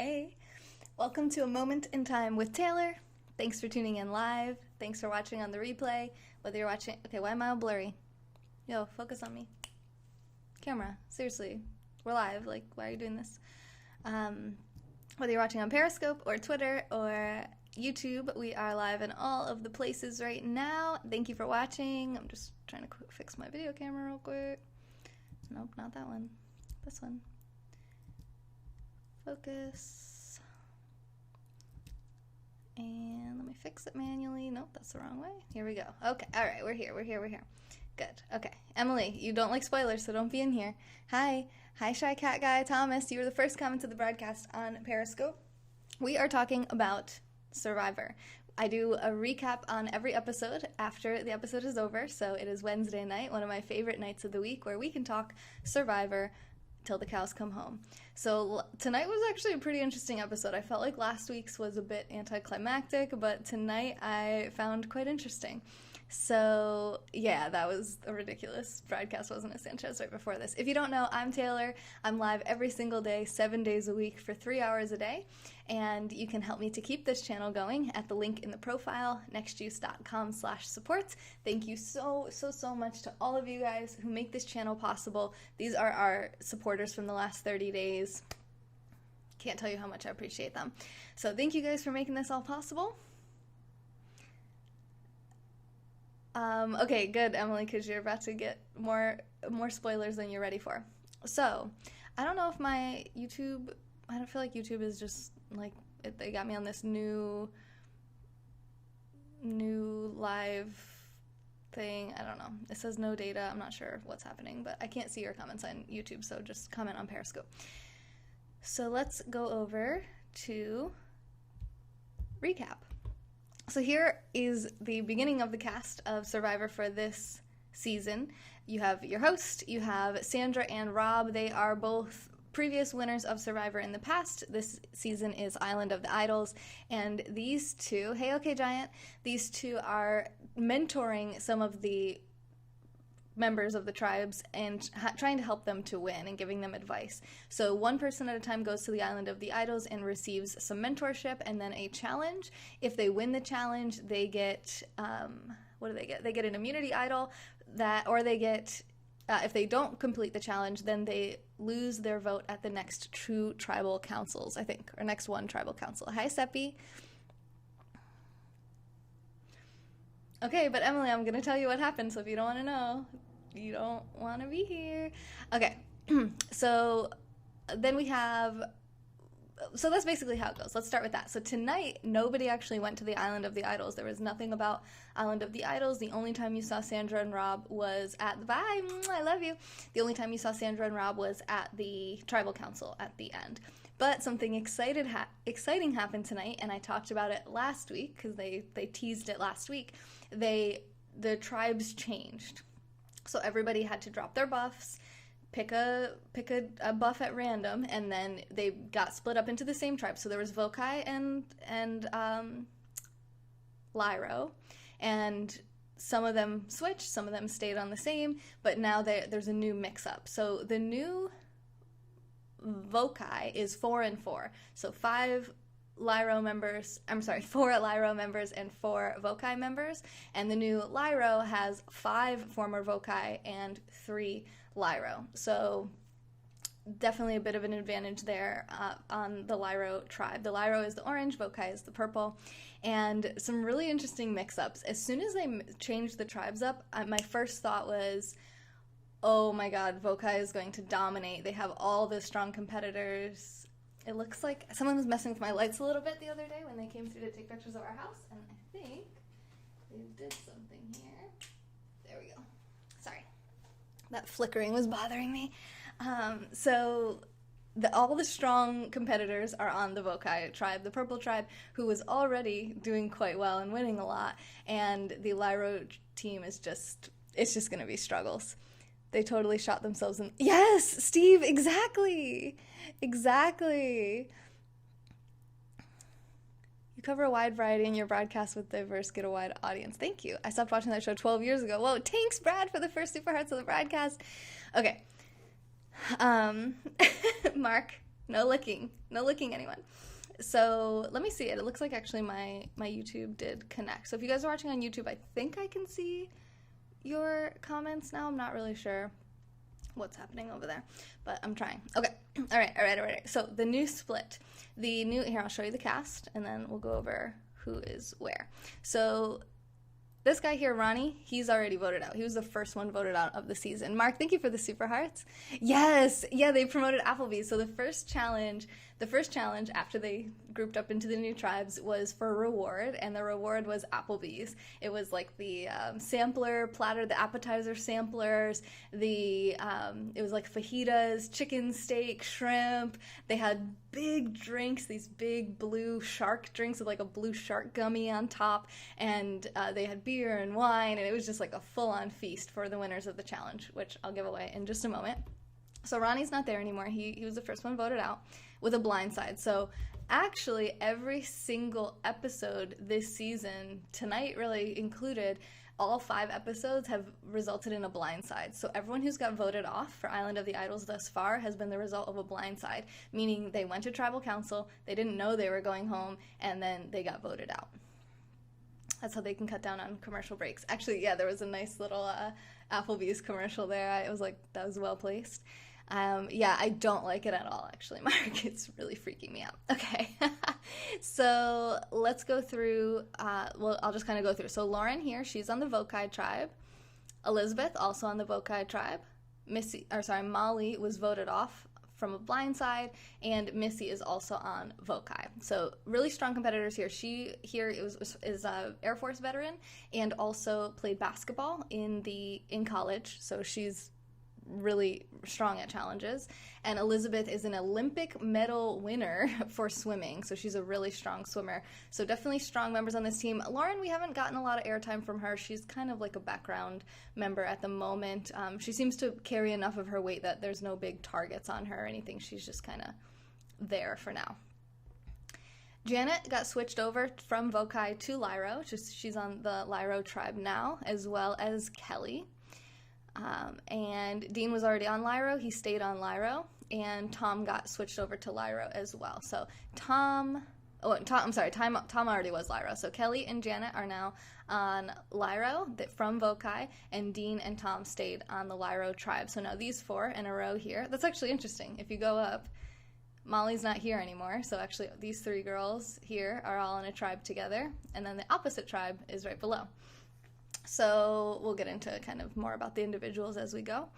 Hey, welcome to A Moment in Time with Taylor. Thanks for tuning in live. Thanks for watching on the replay. Whether you're watching, okay, why am I all blurry? Yo, focus on me. Camera, seriously, we're live. Like, why are you doing this? Whether you're watching on Periscope or Twitter or YouTube, we are live in all of the places right now. Thank you for watching. I'm just trying to fix my video camera real quick. Nope, not that one. This one. Focus. And let me fix it manually. Nope, that's the wrong way. Here we go. Okay, all right, we're here. Good. Okay, Emily, you don't like spoilers, so don't be in here. Hi, Shy Cat Guy Thomas. You were the first comment to the broadcast on Periscope. We are talking about Survivor. I do a recap on every episode after the episode is over, so it is Wednesday night, one of my favorite nights of the week, where we can talk Survivor till the cows come home. So tonight was actually a pretty interesting episode. I felt like last week's was a bit anticlimactic, but tonight I found quite interesting. So yeah, that was a ridiculous broadcast, wasn't it, Sanchez, right before this? If you don't know, I'm Taylor. I'm live every single day, 7 days a week for 3 hours a day. And you can help me to keep this channel going at the link in the profile, nextjuice.com/support. Thank you so much to all of you guys who make this channel possible. These are our supporters from the last 30 days. Can't tell you how much I appreciate them. So thank you guys for making this all possible. Okay, good, Emily, because you're about to get more spoilers than you're ready for. So, I don't know if my YouTube, I don't feel like YouTube is just, like, they got me on this new live thing. I don't know. It says no data. I'm not sure what's happening, but I can't see your comments on YouTube, so just comment on Periscope. So let's go over to recap. So here is the beginning of the cast of Survivor for this season. You have your host, you have Sandra and Rob. They are both previous winners of Survivor in the past. This season is Island of the Idols, and these two, hey okay Giant, these two are mentoring some of the members of the tribes and trying to help them to win and giving them advice. So one person at a time goes to the Island of the Idols and receives some mentorship and then a challenge. If they win the challenge, they get, what do they get? They get an immunity idol, or they get, if they don't complete the challenge, then they lose their vote at the next two tribal councils, I think, or next one tribal council. Hi, Seppi. Okay, but Emily, I'm going to tell you what happened, so if you don't want to know, you don't want to be here. Okay, so then we have, so that's basically how it goes. Let's start with that. So tonight, nobody actually went to the Island of the Idols. There was nothing about Island of the Idols. The only time you saw Sandra and Rob was at the, bye, I love you. The only time you saw Sandra and Rob was at the Tribal Council at the end. But something exciting happened tonight, and I talked about it last week because they teased it last week. The tribes changed. So everybody had to drop their buffs, pick a buff at random, and then they got split up into the same tribe. So there was Vokai and Lyro, and some of them switched, some of them stayed on the same, but now there's a new mix-up. So the new Vokai is 4 and 4. So 4 Lyro members and 4 Vokai members, and the new Lyro has 5 former Vokai and 3 Lyro. So definitely a bit of an advantage there on the Lyro tribe. The Lyro is the orange, Vokai is the purple, and some really interesting mix-ups. As soon as they changed the tribes up, my first thought was, oh my god, Vokai is going to dominate. They have all the strong competitors. It looks like someone was messing with my lights a little bit the other day when they came through to take pictures of our house, and I think they did something here. There we go. Sorry. That flickering was bothering me. So all the strong competitors are on the Vokai tribe, the purple tribe, who was already doing quite well and winning a lot, and the Lyro team is it's just going to be struggles. They totally shot themselves in... Yes, Steve, exactly. Exactly. You cover a wide variety in your broadcast with diverse, get a wide audience. Thank you. I stopped watching that show 12 years ago. Whoa, thanks, Brad, for the first super hearts of the broadcast. Okay. Mark, No licking. No licking anyone. So let me see it. It looks like actually my YouTube did connect. So if you guys are watching on YouTube, I think I can see your comments now. I'm not really sure what's happening over there, but I'm trying. Okay. All right. So the new split. Here, I'll show you the cast, and then we'll go over who is where. So this guy here, Ronnie, he's already voted out. He was the first one voted out of the season. Mark, thank you for the super hearts. Yes, yeah, they promoted Applebee's. So the first challenge after they grouped up into the new tribes was for a reward, and the reward was Applebee's. It was like the sampler platter, the appetizer samplers, it was like fajitas, chicken steak, shrimp. They had big drinks, these big blue shark drinks with like a blue shark gummy on top, and they had beer and wine, and it was just like a full-on feast for the winners of the challenge, which I'll give away in just a moment. So Ronnie's not there anymore. He was the first one voted out with a blind side. So actually every single episode this season, tonight really included, all 5 episodes have resulted in a blind side. So everyone who's got voted off for Island of the Idols thus far has been the result of a blind side, meaning they went to tribal council, they didn't know they were going home, and then they got voted out. That's how they can cut down on commercial breaks. Actually, yeah, there was a nice little Applebee's commercial there. I was like, that was well placed. Yeah, I don't like it at all, actually, Mark. It's really freaking me out. Okay, so let's go through, I'll just kind of go through. So Lauren here, she's on the Vokai tribe. Elizabeth, also on the Vokai tribe. Molly was voted off from a blind side, and Missy is also on Vokai. So really strong competitors here. She here is a Air Force veteran and also played basketball in college, so she's really strong at challenges. And Elizabeth is an Olympic medal winner for swimming, so she's a really strong swimmer. So definitely strong members on this team. Lauren, we haven't gotten a lot of airtime from her. She's kind of like a background member at the moment. She seems to carry enough of her weight that there's no big targets on her or anything. She's just kind of there for now. Janet got switched over from Vokai to Lyro. She's on the Lyro tribe now, as well as Kelly. And Dean was already on Lyro. He stayed on Lyro, and Tom got switched over to Lyro as well. So Tom already was Lyro. So Kelly and Janet are now on Lyro from Vokai, and Dean and Tom stayed on the Lyro tribe. So now these 4 in a row here. That's actually interesting. If you go up, Molly's not here anymore. So actually these 3 girls here are all in a tribe together, and then the opposite tribe is right below. So we'll get into kind of more about the individuals as we go.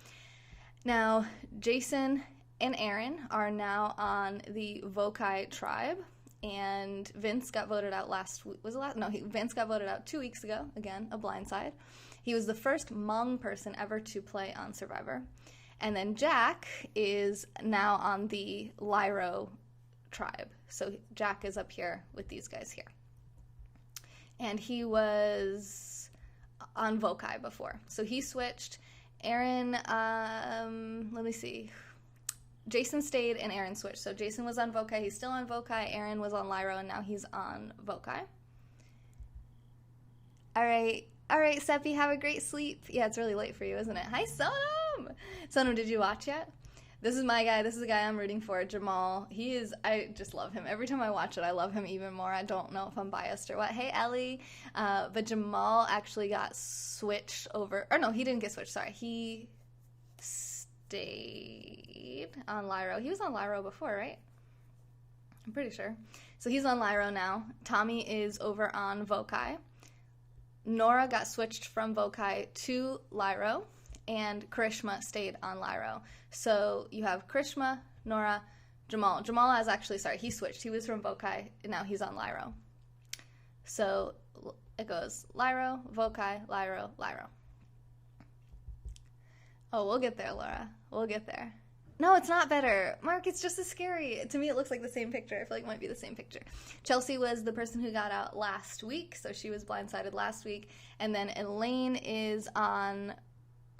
Now, Jason and Aaron are now on the Vokai tribe, and Vince got voted out Vince got voted out 2 weeks ago. Again, a blindside. He was the first Hmong person ever to play on Survivor. And then Jack is now on the Lyro tribe. So Jack is up here with these guys here. And he was on Vokai before. So he switched. Aaron, let me see. Jason stayed and Aaron switched. So Jason was on Vokai. He's still on Vokai. Aaron was on Lyro, and now he's on Vokai. All right, Seppi, have a great sleep. Yeah, it's really late for you, isn't it? Hi, Sonam! Sonam, did you watch yet? This is my guy. This is the guy I'm rooting for, Jamal. I just love him. Every time I watch it, I love him even more. I don't know if I'm biased or what. Hey, Ellie. But Jamal actually got switched over. Or no, he didn't get switched. Sorry. He stayed on Lyro. He was on Lyro before, right? I'm pretty sure. So he's on Lyro now. Tommy is over on Vokai. Nora got switched from Vokai to Lyro. And Karishma stayed on Lyro. So you have Karishma, Nora, Jamal. Jamal has he switched. He was from Vokai, and now he's on Lyro. So it goes Lyro, Vokai, Lyro, Lyro. Oh, we'll get there, Laura. We'll get there. No, it's not better. Mark, it's just as scary. To me, it looks like the same picture. I feel like it might be the same picture. Chelsea was the person who got out last week, so she was blindsided last week. And then Elaine is on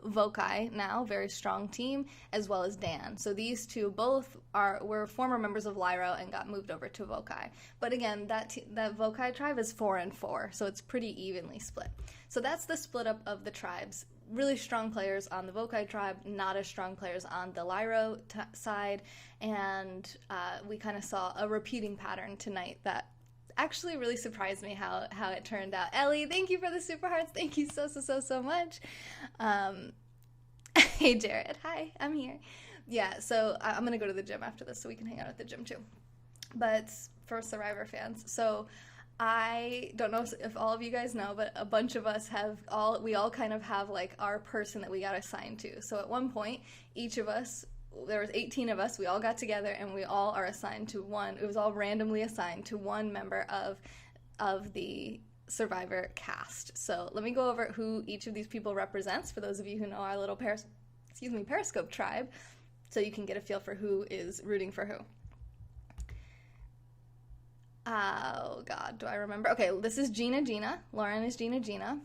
Vokai now, very strong team, as well as Dan. So these two both were former members of Lyro and got moved over to Vokai. But again, that Vokai tribe is 4-4, so it's pretty evenly split. So that's the split up of the tribes. really strong players on the Vokai tribe, not as strong players on the Lyro side, and we kind of saw a repeating pattern tonight that actually really surprised me how it turned out. Ellie, thank you for the super hearts. Thank you so much. Hey Jared, hi, I'm here. Yeah, so I'm gonna go to the gym after this so we can hang out at the gym too. But for Survivor fans, so I don't know if all of you guys know, but a bunch of us we all kind of have like our person that we got assigned to. So at one point, each of us, there was 18 of us, we all got together and we all are assigned to one, it was all randomly assigned to one member of the Survivor cast. So let me go over who each of these people represents for those of you who know our little Periscope tribe, so you can get a feel for who is rooting for who. Oh God, do I remember? Okay, this is Gina. Lauren is Gina.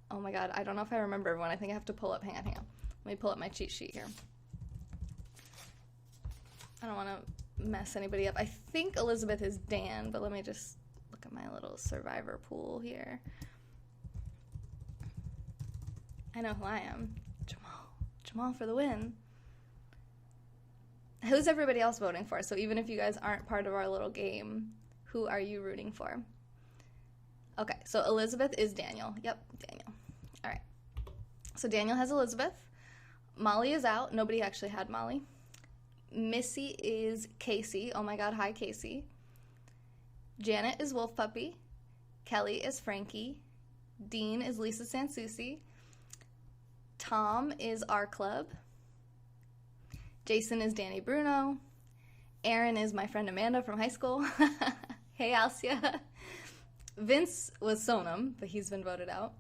Oh my God, I don't know if I remember everyone. I think I have to pull up, hang on. Let me pull up my cheat sheet here. I don't want to mess anybody up. I think Elizabeth is Dan, but let me just look at my little Survivor pool here. I know who I am. Jamal for the win. Who's everybody else voting for? So even if you guys aren't part of our little game, who are you rooting for? Okay, so Elizabeth is Daniel. Yep, Daniel. All right. So Daniel has Elizabeth. Molly is out. Nobody actually had Molly. Missy is Casey. Oh my God, hi Casey. Janet is Wolf Puppy. Kelly is Frankie. Dean is Lisa Sansusi. Tom is our club. Jason is Danny Bruno. Aaron is my friend Amanda from high school. Hey Alcia. Vince was Sonam, but he's been voted out.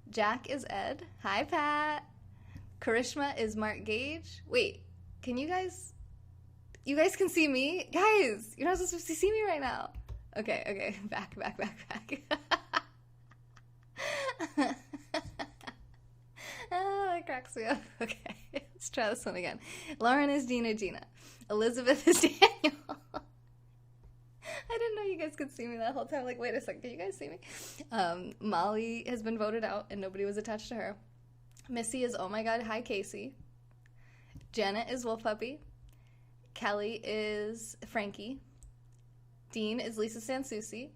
Jack is Ed. Hi Pat. Karishma is Mark Gage. Wait, can you guys can see me? Guys, you're not supposed to see me right now. Okay, back. Oh, that cracks me up. Okay, let's try this one again. Lauren is Gina. Elizabeth is Daniel. I didn't know you guys could see me that whole time. Like, wait a second, can you guys see me? Molly has been voted out and nobody was attached to her. Missy is Oh My God, hi Casey. Janet is Wolf Puppy. Kelly is Frankie. Dean is Lisa Sansusi.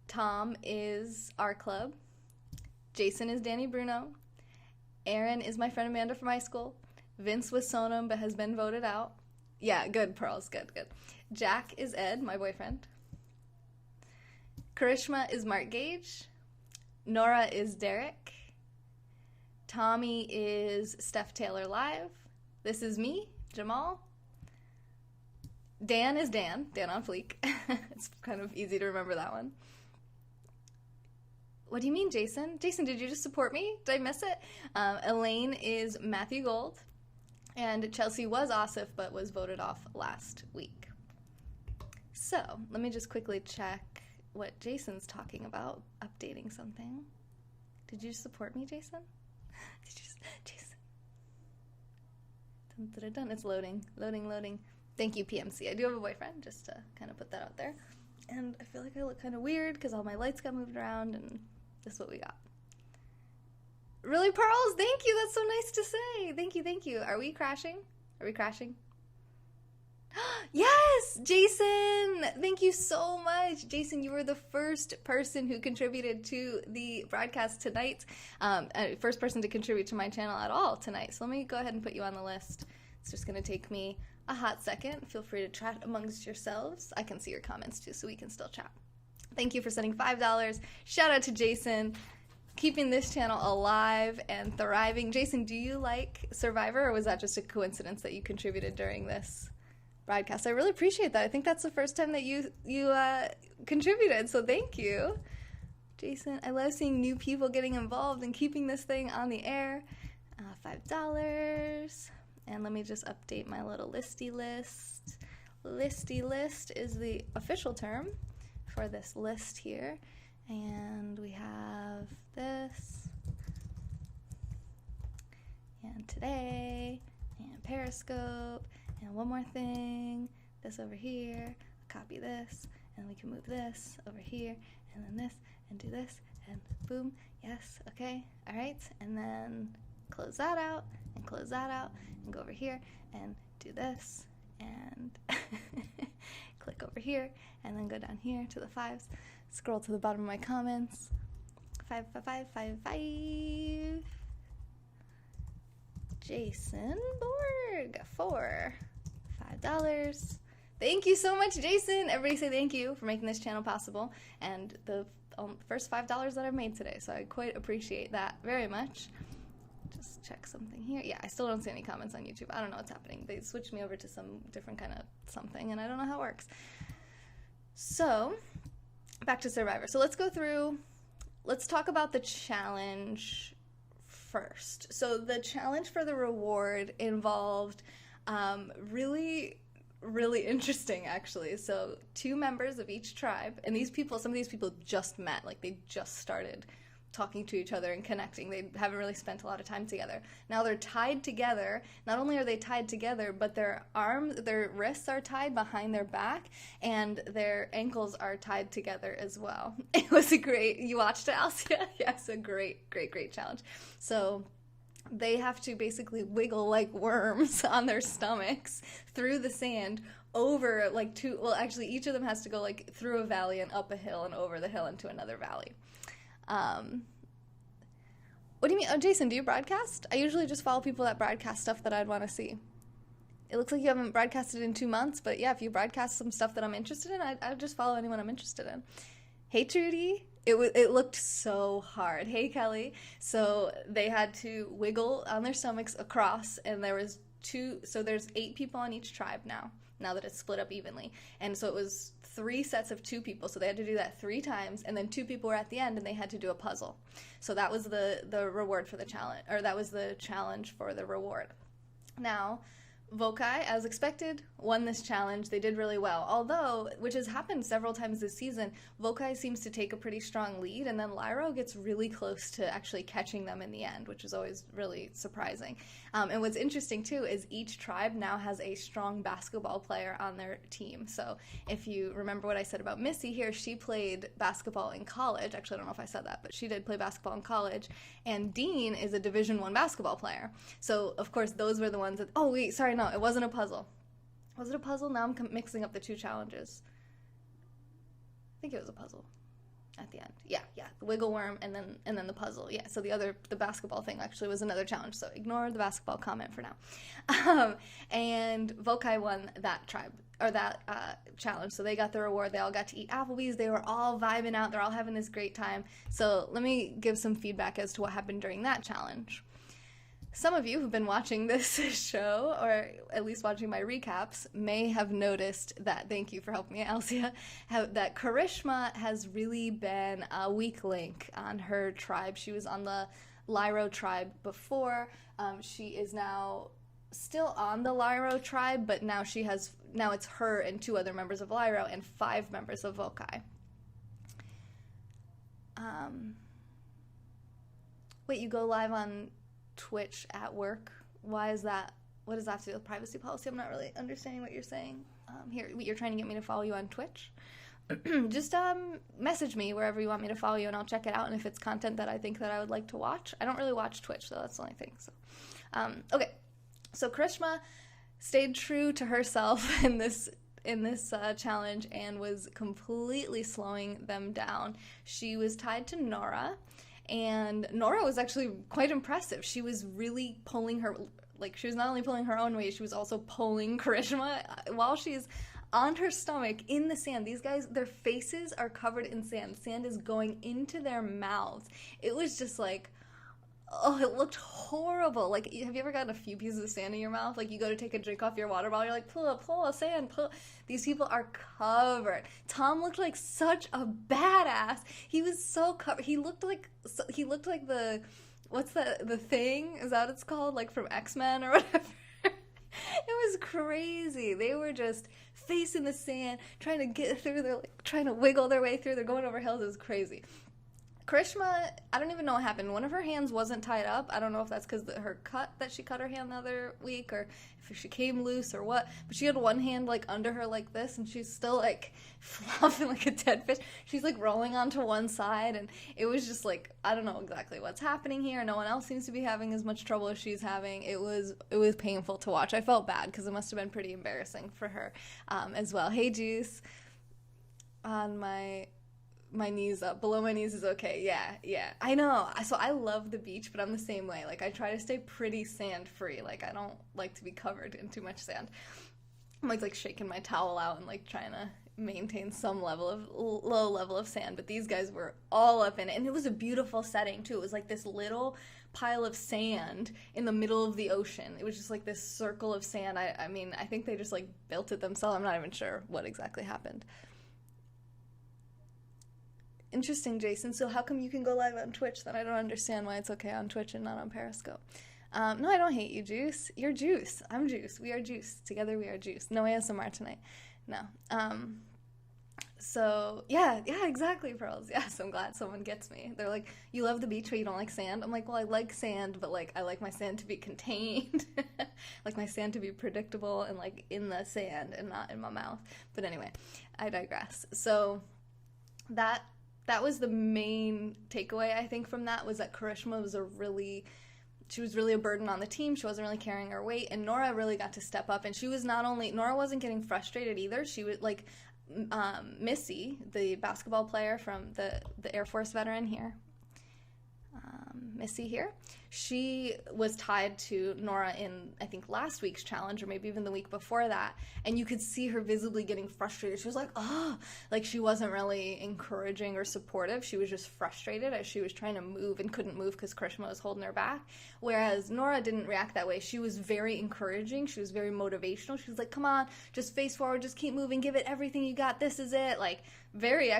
Tom is our club. Jason is Danny Bruno. Aaron is my friend Amanda from high school. Vince was Sonam but has been voted out. Yeah, good, Pearls, good. Jack is Ed, my boyfriend. Karishma is Mark Gage. Nora is Derek. Tommy is Steph Taylor Live. This is me, Jamal. Dan is Dan on Fleek. It's kind of easy to remember that one. What do you mean, Jason? Jason, did you just support me? Did I miss it? Elaine is Matthew Gold. And Chelsea was Asif, but was voted off last week. So, let me just quickly check what Jason's talking about, updating something. Did you support me, Jason? Jason. Dun, dun, dun. It's loading. Thank you, PMC. I do have a boyfriend, just to kind of put that out there. And I feel like I look kind of weird because all my lights got moved around, and this is what we got. Really, Pearls? Thank you. That's so nice to say. Thank you. Are we crashing? Yes, Jason. Thank you so much. Jason, you were the first person who contributed to the broadcast tonight. First person to contribute to my channel at all tonight. So let me go ahead and put you on the list. It's just going to take me a hot second. Feel free to chat amongst yourselves. I can see your comments too, so we can still chat. Thank you for sending $5. Shout out to Jason, keeping this channel alive and thriving. Jason, do you like Survivor, or was that just a coincidence that you contributed during this broadcast? I really appreciate that. I think that's the first time that you contributed, so thank you. Jason, I love seeing new people getting involved and keeping this thing on the air. $5. And let me just update my little listy list. Listy list is the official term for this list here. And we have this, and today, and Periscope, and one more thing, this over here, copy this, and we can move this over here, and then this, and do this, and boom, yes, okay, alright, and then close that out, and close that out, and go over here, and do this, and click over here, and then go down here to the 5s, scroll to the bottom of my comments, 55555, Jason Borg for $5. Thank you so much, Jason. Everybody say thank you for making this channel possible, and the first $5 that I've made today, so I quite appreciate that very much. Just check something here. Yeah, I still don't see any comments on YouTube. I don't know what's happening. They switched me over to some different kind of something, and I don't know how it works. So, back to Survivor. So let's talk about the challenge first. So the challenge for the reward involved really interesting, actually. So 2 members of each tribe, and some of these people just met, like they just started talking to each other and connecting. They haven't really spent a lot of time together. Now they're tied together. Not only are they tied together, but their wrists are tied behind their back, and their ankles are tied together as well. It was you watched it, Alcia? Yes, a great challenge. So they have to basically wiggle like worms on their stomachs through the sand over actually each of them has to go like through a valley and up a hill and over the hill into another valley. What do you mean? Oh, Jason, do you broadcast? I usually just follow people that broadcast stuff that I'd want to see. It looks like you haven't broadcasted in 2 months, but yeah, if you broadcast some stuff that I'm interested in, I'd just follow anyone I'm interested in. Hey, Trudy. It looked so hard. Hey, Kelly. So they had to wiggle on their stomachs across, and there's 8 people on each tribe now that it's split up evenly. And so it was 3 sets of 2 people, so they had to do that 3 times, and then 2 people were at the end, and they had to do a puzzle. So that was the reward for the challenge, or that was the challenge for the reward. Now, Vokai, as expected, won this challenge. They did really well. Although, which has happened several times this season, Vokai seems to take a pretty strong lead, and then Lyro gets really close to actually catching them in the end, which is always really surprising. And what's interesting, too, is each tribe now has a strong basketball player on their team. So if you remember what I said about Missy here, she played basketball in college. Actually, I don't know if I said that, but she did play basketball in college. And Dean is a Division I basketball player. So, of course, those were the ones that... Oh, wait, sorry, no, it wasn't a puzzle. Was it a puzzle? Now I'm mixing up the 2 challenges. I think it was a puzzle at the end. Yeah, the wiggle worm and then the puzzle. Yeah, so the basketball thing actually was another challenge. So ignore the basketball comment for now. And Vokai won that tribe or that challenge. So they got the reward. They all got to eat Applebee's. They were all vibing out. They're all having this great time. So let me give some feedback as to what happened during that challenge. Some of you who've been watching this show, or at least watching my recaps, may have noticed that, thank you for helping me, Alcia, that Karishma has really been a weak link on her tribe. She was on the Lyro tribe before. She is now still on the Lyro tribe, but now it's her and 2 other members of Lyro and 5 members of Vokai. Wait, you go live on Twitch at work? Why is that? What does that have to do with privacy policy? I'm not really understanding what you're saying. Here, you're trying to get me to follow you on Twitch? Just message me wherever you want me to follow you, and I'll check it out. And if it's content that I think that I would like to watch, I don't really watch Twitch, so that's the only thing. So, okay. So Karishma stayed true to herself in this challenge and was completely slowing them down. She was tied to Nora. And Nora was actually quite impressive. She was really pulling her, she was not only pulling her own weight, she was also pulling Karishma while she's on her stomach in the sand. These guys, their faces are covered in sand. Sand is going into their mouths. It was just like, oh, it looked horrible. Like, have you ever gotten a few pieces of sand in your mouth? Like, you go to take a drink off your water bottle, you're like, pull, sand, pull. These people are covered. Tom looked like such a badass. He was so covered. He looked like the, what's the thing? Is that what it's called? Like, from X-Men or whatever? It was crazy. They were just facing the sand, trying to get through. They're like trying to wiggle their way through. They're going over hills. It was crazy. Karishma, I don't even know what happened. One of her hands wasn't tied up. I don't know if that's because her cut that she cut her hand the other week, or if she came loose or what. But she had one hand like under her like this, and she's still like flopping like a dead fish. She's like rolling onto one side, and it was just like, I don't know exactly what's happening here. No one else seems to be having as much trouble as she's having. It was painful to watch. I felt bad because it must have been pretty embarrassing for her as well. Hey, Juice. On my knees up. Below my knees is okay. Yeah. I know. So I love the beach, but I'm the same way. Like, I try to stay pretty sand free. Like, I don't like to be covered in too much sand. I'm like shaking my towel out and like trying to maintain some low level of sand. But these guys were all up in it, and it was a beautiful setting too. It was like this little pile of sand in the middle of the ocean. It was just like this circle of sand. I mean, I think they just like built it themselves. I'm not even sure what exactly happened. Interesting, Jason. So how come you can go live on Twitch? Then I don't understand why it's okay on Twitch and not on Periscope. No, I don't hate you, Juice. You're Juice. I'm Juice. We are Juice. Together we are Juice. No ASMR tonight. No. So, yeah, exactly, Pearls. Yes, I'm glad someone gets me. They're like, you love the beach, but you don't like sand? I'm like, well, I like sand, but, like, I like my sand to be contained. Like, my sand to be predictable and, like, in the sand and not in my mouth. But anyway, I digress. So, that was the main takeaway, I think, from that, was that Karishma was she was really a burden on the team. She wasn't really carrying her weight, and Nora really got to step up. And she was Nora wasn't getting frustrated either. She was like, Missy, the basketball player from the Air Force veteran here, Missy here, she was tied to Nora in, I think, last week's challenge, or maybe even the week before that, and you could see her visibly getting frustrated. She was like, oh, like she wasn't really encouraging or supportive. She was just frustrated as she was trying to move and couldn't move because Karishma was holding her back, whereas Nora didn't react that way. She was very encouraging. She was very motivational. She was like, come on, just face forward, just keep moving, give it everything you got, this is it. Like, very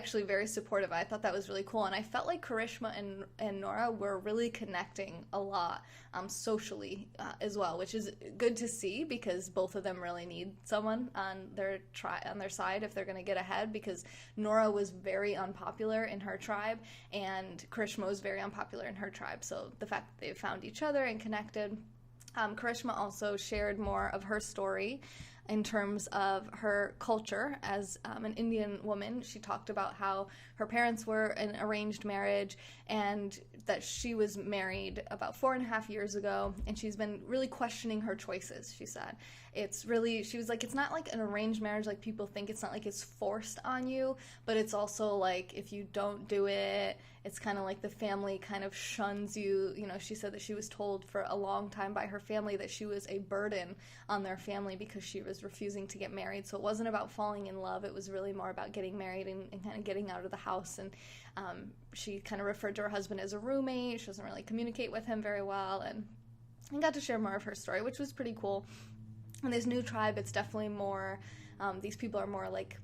supportive. I thought that was really cool, and I felt like Karishma and Nora were really connecting a lot socially as well, which is good to see, because both of them really need someone on their side if they're going to get ahead, because Nora was very unpopular in her tribe and Karishma was very unpopular in her tribe. So the fact that they found each other and connected. Karishma also shared more of her story in terms of her culture as an Indian woman. She talked about how her parents were an arranged marriage and that she was married about 4.5 years ago, and she's been really questioning her choices, she said. She was like, it's not like an arranged marriage like people think. It's not like it's forced on you, but it's also like if you don't do it, it's kind of like the family kind of shuns you. You know, she said that she was told for a long time by her family that she was a burden on their family because she was refusing to get married. So it wasn't about falling in love. It was really more about getting married and kind of getting out of the house. And she kind of referred to her husband as a roommate. She doesn't really communicate with him very well, and got to share more of her story, which was pretty cool. In this new tribe, it's definitely more, these people are more like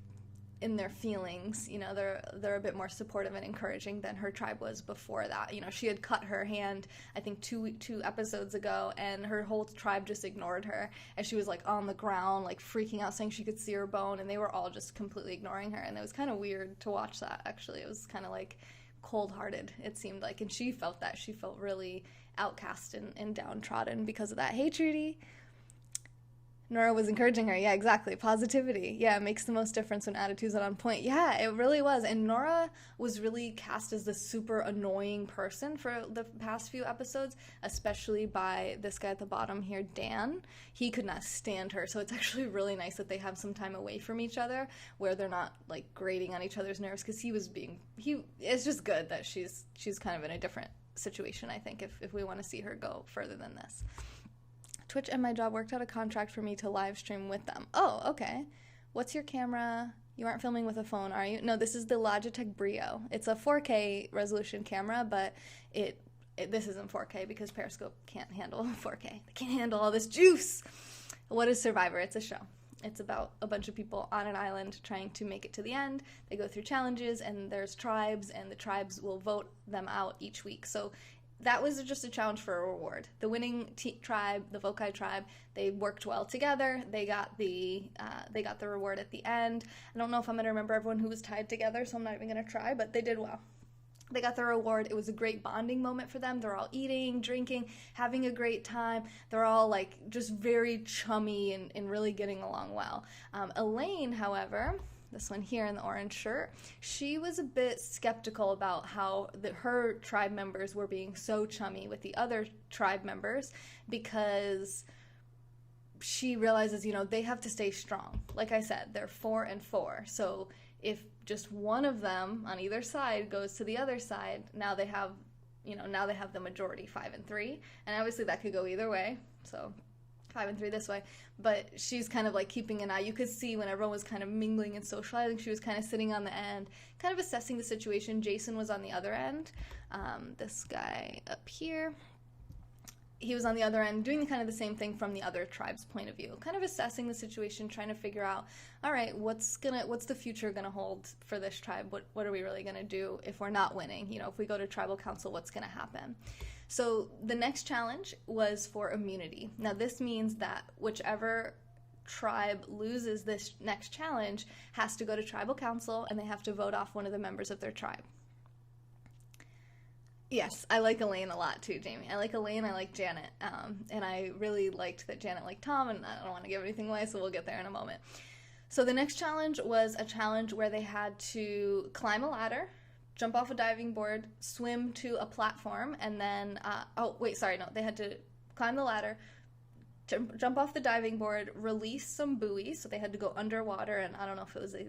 in their feelings, you know, they're a bit more supportive and encouraging than her tribe was before that. You know, she had cut her hand, I think two episodes ago, and her whole tribe just ignored her, and she was like on the ground, like freaking out, saying she could see her bone, and they were all just completely ignoring her, and it was kind of weird to watch that, actually. It was kind of like cold-hearted, it seemed like, and she felt that. She felt really outcast and downtrodden because of that. Hey, Trudy. Nora was encouraging her. Yeah, exactly. Positivity. Yeah, it makes the most difference when attitudes are on point. Yeah, it really was. And Nora was really cast as the super annoying person for the past few episodes, especially by this guy at the bottom here, Dan. He could not stand her. So it's actually really nice that they have some time away from each other where they're not like grating on each other's nerves, because it's just good that she's kind of in a different situation, I think, if we want to see her go further than this. Twitch and my job worked out a contract for me to live stream with them. Oh, okay. What's your camera? You aren't filming with a phone, are you? No, this is the Logitech Brio. It's a 4K resolution camera, but this isn't 4K because Periscope can't handle 4K. They can't handle all this juice. What is Survivor? It's a show. It's about a bunch of people on an island trying to make it to the end. They go through challenges, and there's tribes, and the tribes will vote them out each week. So that was just a challenge for a reward. The winning tribe, the Vokai tribe, they worked well together. They got the reward at the end. I don't know if I'm going to remember everyone who was tied together, so I'm not even going to try, but they did well. They got their reward. It was a great bonding moment for them. They're all eating, drinking, having a great time. They're all like just very chummy and really getting along well. Elaine, however, this one here in the orange shirt, she was a bit skeptical about how her tribe members were being so chummy with the other tribe members, because she realizes, they have to stay strong. Like I said, they're 4 and 4. So if just one of them on either side goes to the other side, now they have the majority, 5 and 3. And obviously that could go either way. So 5 and 3 this way. But she's kind of like keeping an eye. You could see when everyone was kind of mingling and socializing, she was kind of sitting on the end, kind of assessing the situation. Jason was on the other end. This guy up here, he was on the other end doing kind of the same thing from the other tribe's point of view, kind of assessing the situation, trying to figure out, all right, what's the future gonna hold for this tribe? What are we really gonna do if we're not winning? If we go to tribal council, what's gonna happen? So the next challenge was for immunity. Now this means that whichever tribe loses this next challenge has to go to tribal council, and they have to vote off one of the members of their tribe. Yes, I like Elaine a lot too, Jamie. I like Elaine, I like Janet, and I really liked that Janet liked Tom, and I don't want to give anything away, so we'll get there in a moment. So the next challenge was a challenge where they had to climb a ladder, jump off a diving board, swim to a platform, and then, they had to climb the ladder, jump off the diving board, release some buoys, so they had to go underwater, and I don't know if it was a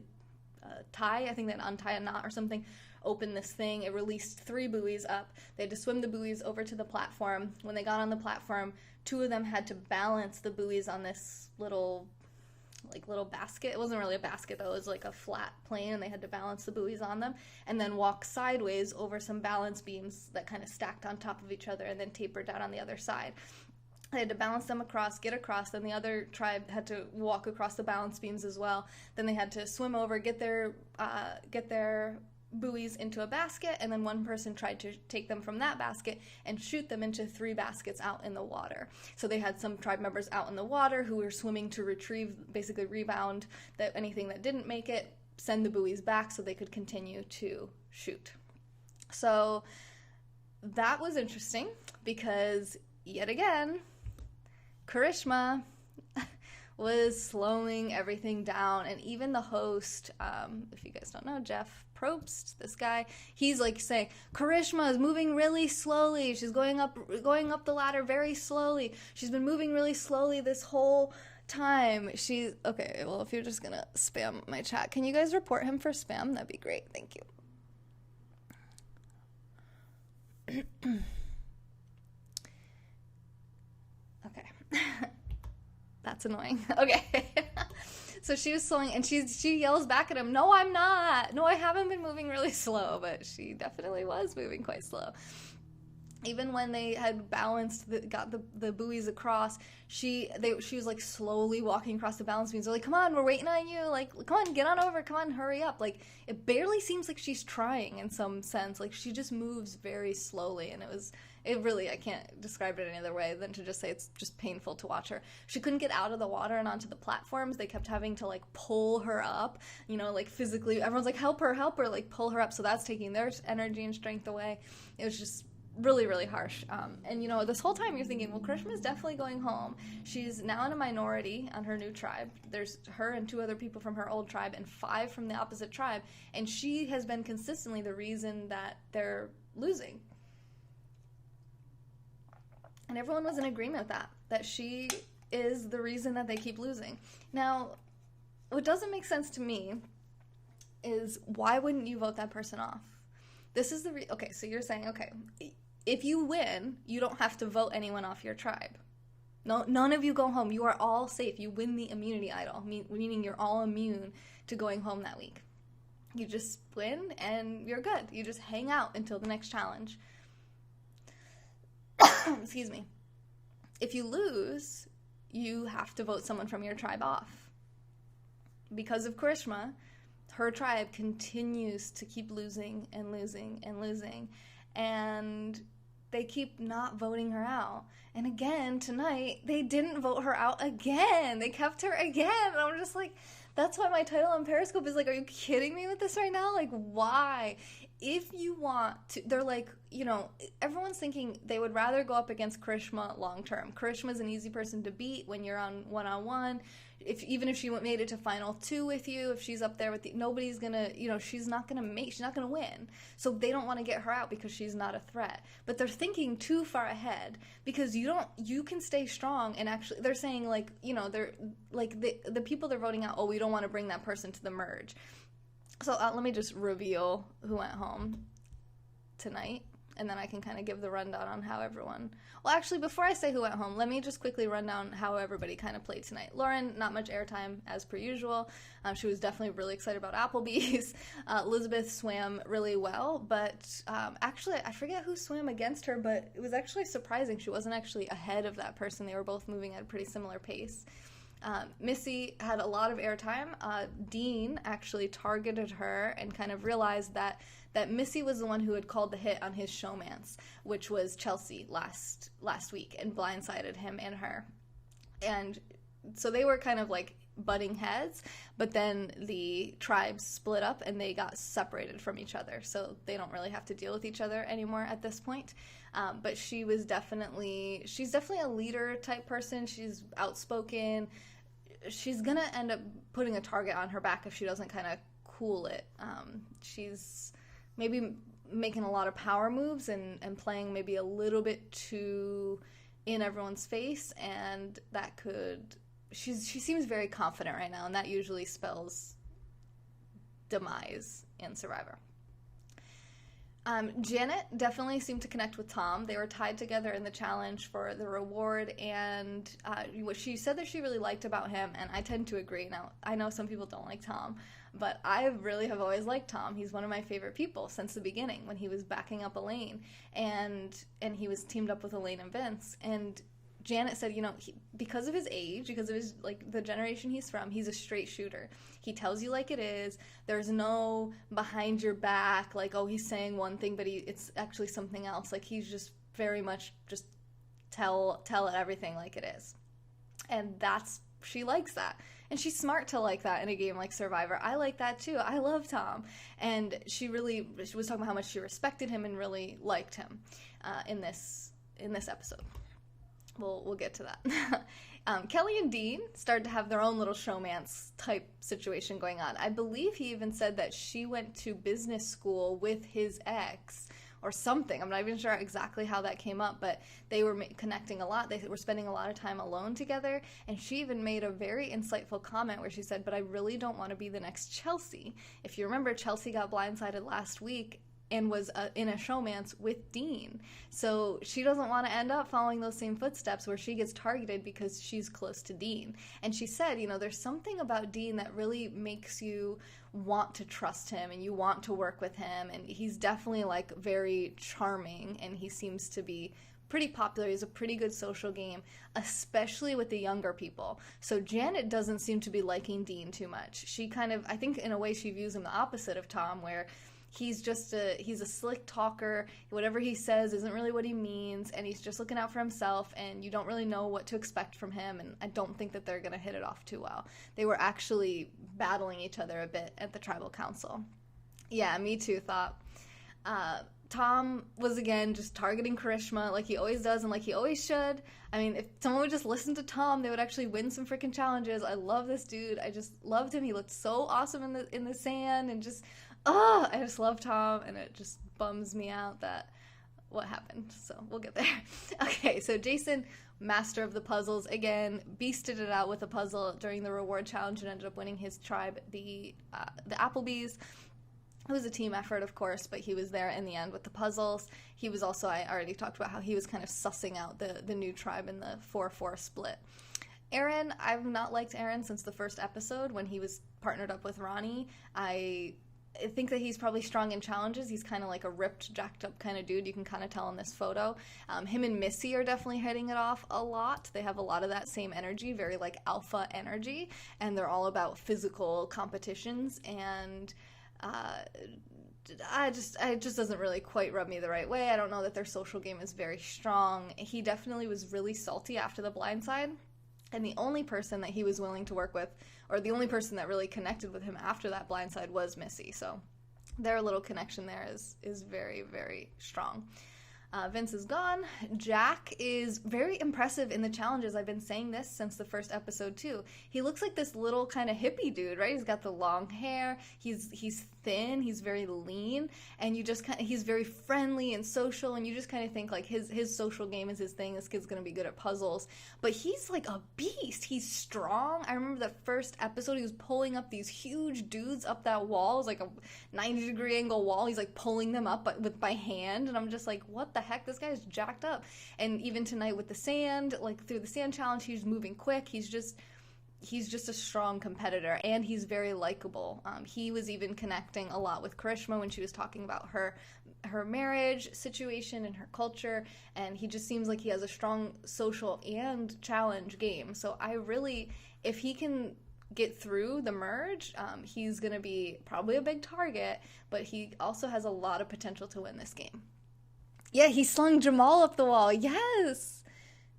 tie, I think they'd untie a knot or something, open this thing. It released 3 buoys up. They had to swim the buoys over to the platform. When they got on the platform, 2 of them had to balance the buoys on this little basket. It wasn't really a basket though, it was like a flat plane, and they had to balance the buoys on them and then walk sideways over some balance beams that kind of stacked on top of each other and then tapered down on the other side. They had to balance them across, get across, then the other tribe had to walk across the balance beams as well. Then they had to swim over, get their buoys into a basket, and then one person tried to take them from that basket and shoot them into 3 baskets out in the water. So they had some tribe members out in the water who were swimming to rebound anything that didn't make it, send the buoys back so they could continue to shoot. So that was interesting because, yet again, Karishma was slowing everything down, and even the host, if you guys don't know, Jeff Probst, this guy, he's like saying, Karishma is moving really slowly, she's going up the ladder very slowly, she's been moving really slowly this whole time. Okay, well, if you're just gonna spam my chat, can you guys report him for spam? That'd be great, thank you. Okay. That's annoying. Okay. So she was slowing, and she yells back at him, no, I'm not. No, I haven't been moving really slow, but she definitely was moving quite slow. Even when they had got the buoys across, she was like slowly walking across the balance beams. They're like, come on, we're waiting on you. Like, come on, get on over. Come on, hurry up. Like, it barely seems like she's trying in some sense. Like, she just moves very slowly, and I can't describe it any other way than to just say it's just painful to watch her. She couldn't get out of the water and onto the platforms. They kept having to, like, pull her up, like, physically. Everyone's like, help her, like, pull her up. So that's taking their energy and strength away. It was just really, really harsh. And this whole time you're thinking, well, Karishma's definitely going home. She's now in a minority on her new tribe. There's her and 2 other people from her old tribe and 5 from the opposite tribe. And she has been consistently the reason that they're losing. And everyone was in agreement with that she is the reason that they keep losing. Now, what doesn't make sense to me is, why wouldn't you vote that person off? This is okay, so you're saying, okay, if you win, you don't have to vote anyone off your tribe. No, none of you go home. You are all safe. You win the immunity idol, meaning you're all immune to going home that week. You just win and you're good. You just hang out until the next challenge. Excuse me. If you lose, you have to vote someone from your tribe off. Because of Karishma, her tribe continues to keep losing and losing and losing, and they keep not voting her out. And again, tonight, they didn't vote her out again. They kept her again. And I'm just like, that's why my title on Periscope is like, are you kidding me with this right now? Like, why? if you want to, they're like, everyone's thinking they would rather go up against Karishma long term. Karishma's an easy person to beat when you're on one-on-one. Even if she made it to final 2 with you, if she's up there with you, nobody's gonna, she's not gonna win. So they don't want to get her out because she's not a threat. But they're thinking too far ahead, because you can stay strong. And actually, they're saying they're like the people they're voting out. Oh, we don't want to bring that person to the merge. So let me just reveal who went home tonight, and then I can kind of give the rundown on how everyone... Well, actually, before I say who went home, let me just quickly run down how everybody kind of played tonight. Lauren, not much airtime as per usual. She was definitely really excited about Applebee's. Elizabeth swam really well, but actually, I forget who swam against her, but it was actually surprising. She wasn't actually ahead of that person. They were both moving at a pretty similar pace. Missy had a lot of airtime. Dean actually targeted her and kind of realized that Missy was the one who had called the hit on his showmance, which was Chelsea last week, and blindsided him and her. And so they were kind of like butting heads, but then the tribes split up and they got separated from each other, so they don't really have to deal with each other anymore at this point. But she's definitely a leader type person. She's outspoken. She's gonna end up putting a target on her back if she doesn't kind of cool it. She's maybe making a lot of power moves and playing maybe a little bit too in everyone's face, and that could... She seems very confident right now, and that usually spells demise in Survivor. Janet definitely seemed to connect with Tom. They were tied together in the challenge for the reward, and what she said that she really liked about him, and I tend to agree. Now, I know some people don't like Tom, but I really have always liked Tom. He's one of my favorite people since the beginning, when he was backing up Elaine, and he was teamed up with Elaine and Vince. And Janet said, because of his age, because of his, the generation he's from, he's a straight shooter. He tells you like it is. There's no behind your back, oh, he's saying one thing, but it's actually something else. He's just very much just tell everything like it is. And she likes that. And she's smart to like that in a game like Survivor. I like that too. I love Tom. And she was talking about how much she respected him and really liked him in this episode. We'll get to that. Kelly and Dean started to have their own little showmance type situation going on. I believe he even said that she went to business school with his ex or something. I'm not even sure exactly how that came up, but they were connecting a lot. They were spending a lot of time alone together, and she even made a very insightful comment where she said, but I really don't want to be the next Chelsea. If you remember, Chelsea got blindsided last week and was in a showmance with Dean. So she doesn't want to end up following those same footsteps where she gets targeted because she's close to Dean. And she said, there's something about Dean that really makes you want to trust him and you want to work with him. And he's definitely very charming, and he seems to be pretty popular. He's a pretty good social game, especially with the younger people. So Janet doesn't seem to be liking Dean too much. She kind of, I think in a way she views him the opposite of Tom, where he's a slick talker. Whatever he says isn't really what he means, and he's just looking out for himself, and you don't really know what to expect from him, and I don't think that they're going to hit it off too well. They were actually battling each other a bit at the tribal council. Yeah, me too, thought. Tom was, again, just targeting Karishma like he always does and like he always should. I mean, if someone would just listen to Tom, they would actually win some freaking challenges. I love this dude. I just loved him. He looked so awesome in the sand, and just... I just love Tom, and it just bums me out that what happened. So we'll get there. Okay, so Jason, master of the puzzles, again, beasted it out with a puzzle during the reward challenge and ended up winning his tribe, the Applebee's. It was a team effort, of course, but he was there in the end with the puzzles. He was also, I already talked about how he was kind of sussing out the new tribe in the 4-4 split. Aaron, I've not liked Aaron since the first episode when he was partnered up with Ronnie. I think that he's probably strong in challenges. He's kind of like a ripped, jacked up kind of dude. You can kind of tell in this photo. Him and Missy are definitely hitting it off a lot. They have a lot of that same energy, very alpha energy, and they're all about physical competitions, and it just doesn't really quite rub me the right way. I don't know that their social game is very strong. He definitely was really salty after the blindside, and the only person that he was willing to work with, or the only person that really connected with him after that blindside, was Missy. So their little connection there is very, very strong. Vince is gone. Jack is very impressive in the challenges. I've been saying this since the first episode too. He looks like this little kind of hippie dude, right? He's got the long hair. He's thin. He's very lean, and you just he's very friendly and social. And you just kind of think like his social game is his thing. This kid's gonna be good at puzzles, but he's like a beast. He's strong. I remember the first episode. He was pulling up these huge dudes up that wall. It was like a 90-degree angle wall. He's like pulling them up by hand, and I'm just like, what the heck, this guy's jacked up. And even tonight with the sand, like through the sand challenge, he's moving quick. He's just a strong competitor, and he's very likable. He was even connecting a lot with Karishma when she was talking about her marriage situation and her culture, and he just seems like he has a strong social and challenge game. So if he can get through the merge, he's gonna be probably a big target, but he also has a lot of potential to win this game. Yeah, he slung Jamal up the wall. Yes!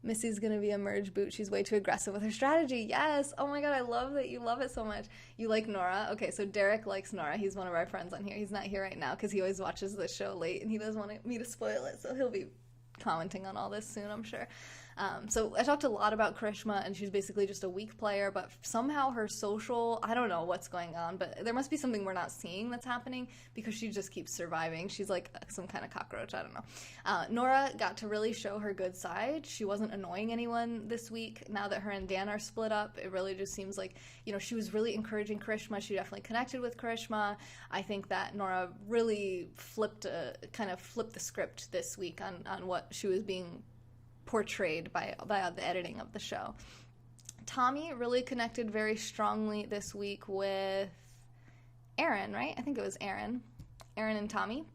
Missy's gonna be a merge boot. She's way too aggressive with her strategy. Yes! Oh my god, I love that you love it so much. You like Nora? Okay, so Derek likes Nora. He's one of our friends on here. He's not here right now because he always watches the show late and he doesn't want me to spoil it, so he'll be commenting on all this soon, I'm sure. So I talked a lot about Karishma, and she's basically just a weak player, but somehow her social, I don't know what's going on, but there must be something we're not seeing that's happening because she just keeps surviving. She's like some kind of cockroach, I don't know. Nora got to really show her good side. She wasn't annoying anyone this week. Now that her and Dan are split up, it really just seems like, she was really encouraging Karishma. She definitely connected with Karishma. I think that Nora really flipped the script this week on what she was being portrayed by the editing of the show. Tommy really connected very strongly this week with Aaron, right? I think it was Aaron and Tommy.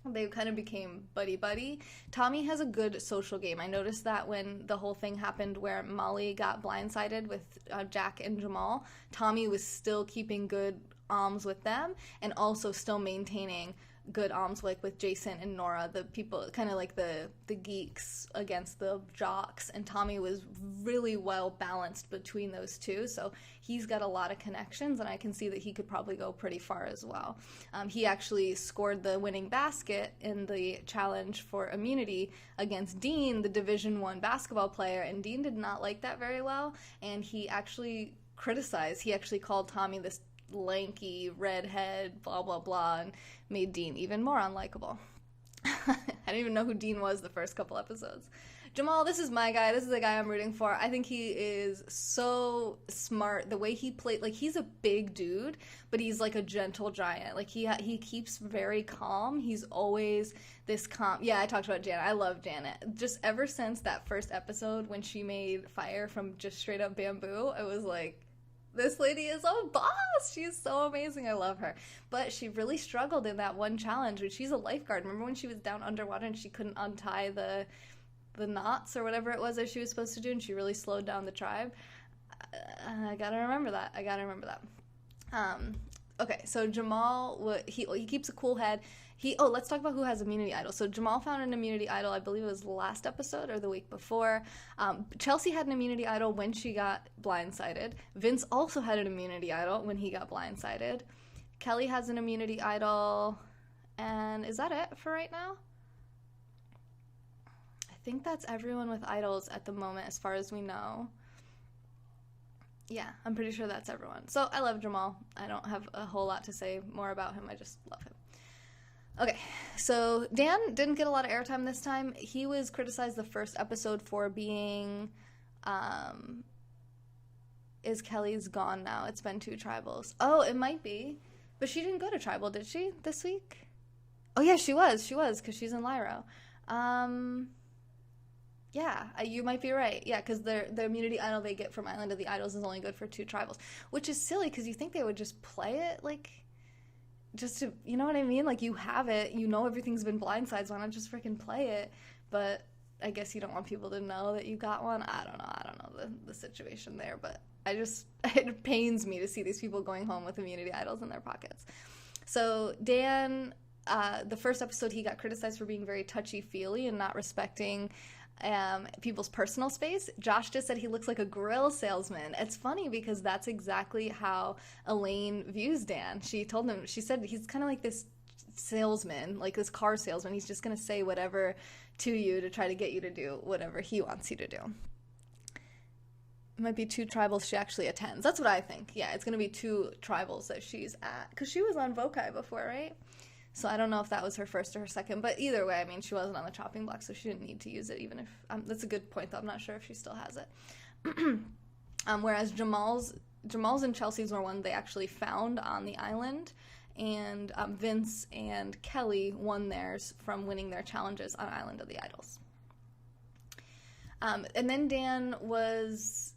They kind of became buddy-buddy. Tommy has a good social game. I noticed that when the whole thing happened where Molly got blindsided with Jack and Jamal, Tommy was still keeping good alms with them and also still maintaining good alms like with Jason and Nora, the people kind of like the geeks against the jocks, and Tommy was really well balanced between those two, so he's got a lot of connections, and I can see that he could probably go pretty far as well. He actually scored the winning basket in the challenge for immunity against Dean, the Division I basketball player, and Dean did not like that very well, and he actually called Tommy this lanky redhead, blah blah blah, and made Dean even more unlikable. I didn't even know who Dean was the first couple episodes. Jamal, this is my guy. This is the guy I'm rooting for. I think he is so smart. The way he played, like, he's a big dude, but he's like a gentle giant. Like, he keeps very calm. He's always this calm. Yeah, I talked about Janet. I love Janet. Just ever since that first episode when she made fire from just straight up bamboo, I was like, this lady is a boss. She is so amazing. I love her. But she really struggled in that one challenge. She's a lifeguard. Remember when she was down underwater and she couldn't untie the knots or whatever it was that she was supposed to do, and she really slowed down the tribe? I gotta remember that. Okay, so Jamal, he keeps a cool head. Let's talk about who has immunity idol. So Jamal found an immunity idol, I believe it was last episode or the week before. Chelsea had an immunity idol when she got blindsided. Vince also had an immunity idol when he got blindsided. Kelly has an immunity idol. And is that it for right now? I think that's everyone with idols at the moment as far as we know. Yeah, I'm pretty sure that's everyone. So I love Jamal. I don't have a whole lot to say more about him. I just love him. Okay, so Dan didn't get a lot of airtime this time. He was criticized the first episode for being, is Kelly's gone now? It's been 2 tribals. Oh, it might be. But she didn't go to tribal, did she, this week? Oh, yeah, she was, because she's in Lyro. Yeah, you might be right. Yeah, because the immunity idol they get from Island of the Idols is only good for 2 tribals, which is silly because you think they would just play it, like, just to, you know what I mean? Like, you have it, you know everything's been blindsides, why not just freaking play it? But I guess you don't want people to know that you got one. I don't know the situation there, but it pains me to see these people going home with immunity idols in their pockets. So Dan, the first episode, he got criticized for being very touchy-feely and not respecting people's personal space. Josh just said he looks like a grill salesman. It's funny because that's exactly how Elaine views Dan. She said he's kind of like this salesman, like this car salesman. He's just going to say whatever to you to try to get you to do whatever he wants you to do. It might be 2 tribals she actually attends. That's what I think. Yeah, it's going to be 2 tribals that she's at. Because she was on Vokai before, right? So I don't know if that was her first or her second. But either way, I mean, she wasn't on the chopping block, so she didn't need to use it, even if... that's a good point, though. I'm not sure if she still has it. Whereas Jamal's and Chelsea's were one they actually found on the island. And Vince and Kelly won theirs from winning their challenges on Island of the Idols. And then Dan was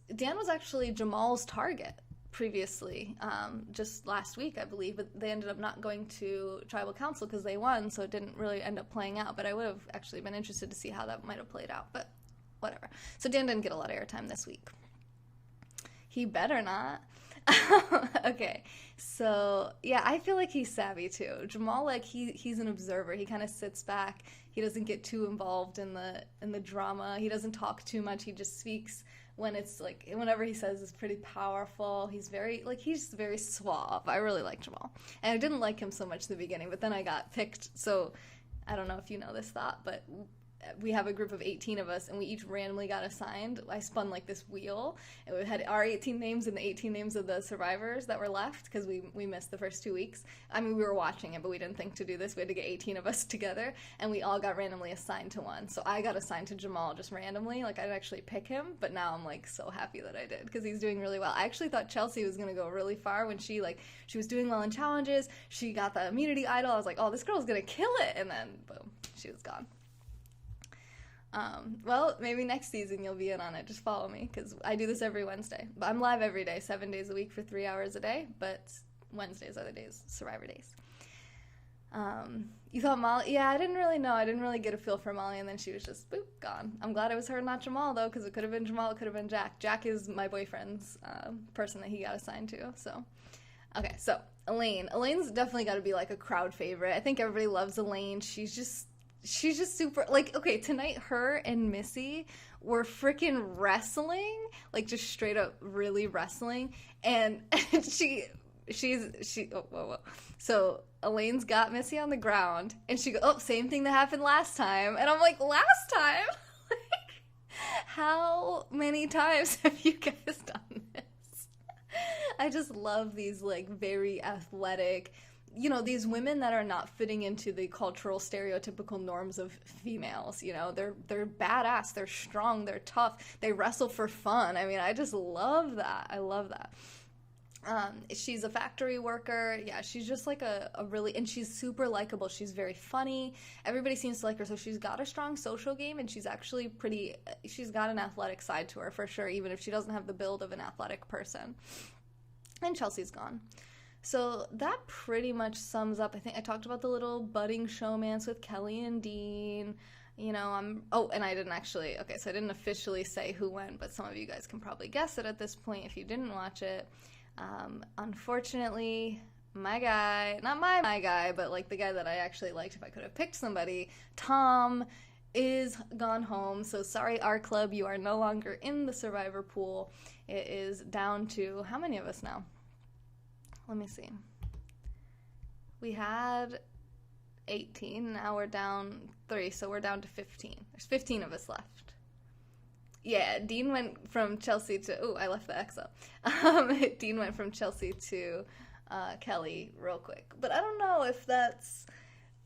actually Jamal's target previously, just last week, I believe, but they ended up not going to Tribal Council because they won, so it didn't really end up playing out, but I would have actually been interested to see how that might have played out, but whatever. So Dan didn't get a lot of airtime this week. He better not. Okay, so yeah, I feel like he's savvy too. Jamal, like he's an observer. He kind of sits back. He doesn't get too involved in the drama. He doesn't talk too much. He just speaks when it's like whenever he says is pretty powerful. He's very suave. I really like Jamal, and I didn't like him so much in the beginning, but then I got picked. So I don't know if you know this thought, but we have a group of 18 of us, and we each randomly got assigned. I spun like this wheel, and we had our 18 names and the 18 names of the survivors that were left, because we missed the first 2 weeks. I mean, we were watching it, but we didn't think to do this. We had to get 18 of us together, and we all got randomly assigned to one. So I got assigned to Jamal just randomly. Like, I didn't actually pick him, but now I'm, like, so happy that I did, because he's doing really well. I actually thought Chelsea was going to go really far when she was doing well in challenges. She got the immunity idol. I was like, oh, this girl's going to kill it, and then, boom, she was gone. Well, maybe next season you'll be in on it. Just follow me, because I do this every Wednesday. But I'm live every day, 7 days a week for 3 hours a day, but Wednesdays are the days, Survivor days. You thought Molly? Yeah, I didn't really know. I didn't really get a feel for Molly, and then she was just, boop, gone. I'm glad it was her, not Jamal, though, because it could have been Jamal, it could have been Jack. Jack is my boyfriend's person that he got assigned to, so. Okay, so Elaine. Elaine's definitely got to be, like, a crowd favorite. I think everybody loves Elaine. She's just super, like, okay, tonight her and Missy were freaking wrestling, like, just straight up really wrestling, and whoa. So Elaine's got Missy on the ground, and she goes, oh, same thing that happened last time, and I'm like, last time? Like, how many times have you guys done this? I just love these, like, very athletic, you know, these women that are not fitting into the cultural stereotypical norms of females. You know, they're badass, they're strong, they're tough, they wrestle for fun. I mean, I just love that. I love that. She's a factory worker. Yeah, she's just like a really, and she's super likable. She's very funny. Everybody seems to like her, so she's got a strong social game, and she's actually she's got an athletic side to her for sure, even if she doesn't have the build of an athletic person. And Chelsea's gone. So that pretty much sums up, I think I talked about the little budding showmance with Kelly and Dean. You know, and I didn't actually, okay, so I didn't officially say who went, but some of you guys can probably guess it at this point if you didn't watch it. Unfortunately, my guy, not my guy, but like the guy that I actually liked if I could have picked somebody, Tom, is gone home. So sorry, our club, you are no longer in the survivor pool. It is down to, how many of us now? Let me see. We had 18, now we're down 3, so we're down to 15. There's 15 of us left. Yeah, Dean went from Chelsea to, I left the X up. Dean went from Chelsea to Kelly real quick. But I don't know if that's,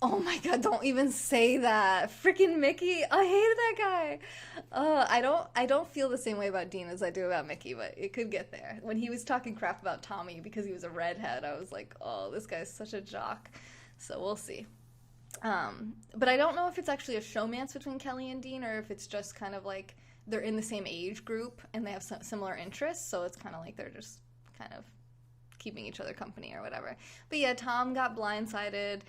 oh my god, don't even say that. Freaking Mickey, I hated that guy. I don't feel the same way about Dean as I do about Mickey, but it could get there. When he was talking crap about Tommy because he was a redhead, I was like, oh, this guy's such a jock. So we'll see. But I don't know if it's actually a showmance between Kelly and Dean, or if it's just kind of like they're in the same age group and they have similar interests, so it's kind of like they're just kind of keeping each other company or whatever. But yeah, Tom got blindsided.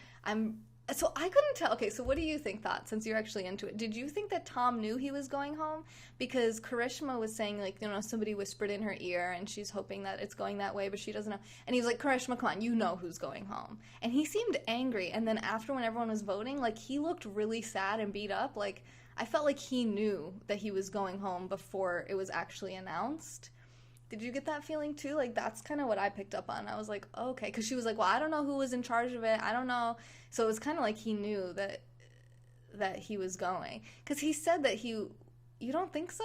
So I couldn't tell. Okay, so what do you think, Thought, since you're actually into it? Did you think that Tom knew he was going home? Because Karishma was saying, like, you know, somebody whispered in her ear and she's hoping that it's going that way, but she doesn't know. And he was like, Karishma, come on, you know who's going home. And he seemed angry. And then after, when everyone was voting, like, he looked really sad and beat up. Like, I felt like he knew that he was going home before it was actually announced. Did you get that feeling too? Like, that's kind of what I picked up on. I was like, okay, because she was like, well, I don't know who was in charge of it. I don't know. So it was kind of like he knew that he was going, because he said that you don't think so?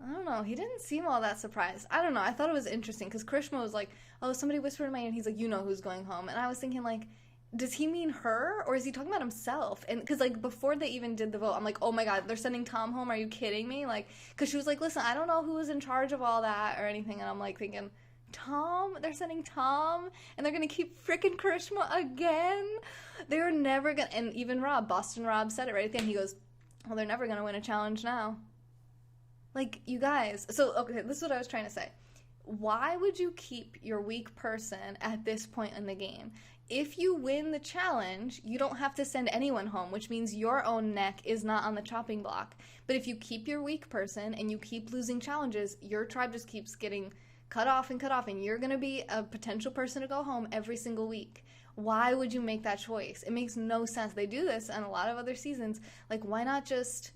I don't know. He didn't seem all that surprised. I don't know. I thought it was interesting because Krishma was like, oh, somebody whispered in my ear, and he's like, you know who's going home. And I was thinking, like, does he mean her, or is he talking about himself? And because, like, before they even did the vote, I'm like, oh my God, they're sending Tom home. Are you kidding me? Like, because she was like, listen, I don't know who was in charge of all that or anything. And I'm like thinking, Tom? They're sending Tom? And they're going to keep freaking Krishma again? They're never going to. And even Boston Rob said it right at the end. He goes, well, they're never going to win a challenge now. Like, you guys. So, okay, this is what I was trying to say. Why would you keep your weak person at this point in the game? If you win the challenge, you don't have to send anyone home, which means your own neck is not on the chopping block. But if you keep your weak person and you keep losing challenges, your tribe just keeps getting cut off, and you're going to be a potential person to go home every single week. Why would you make that choice? It makes no sense. They do this in a lot of other seasons. Like, why not just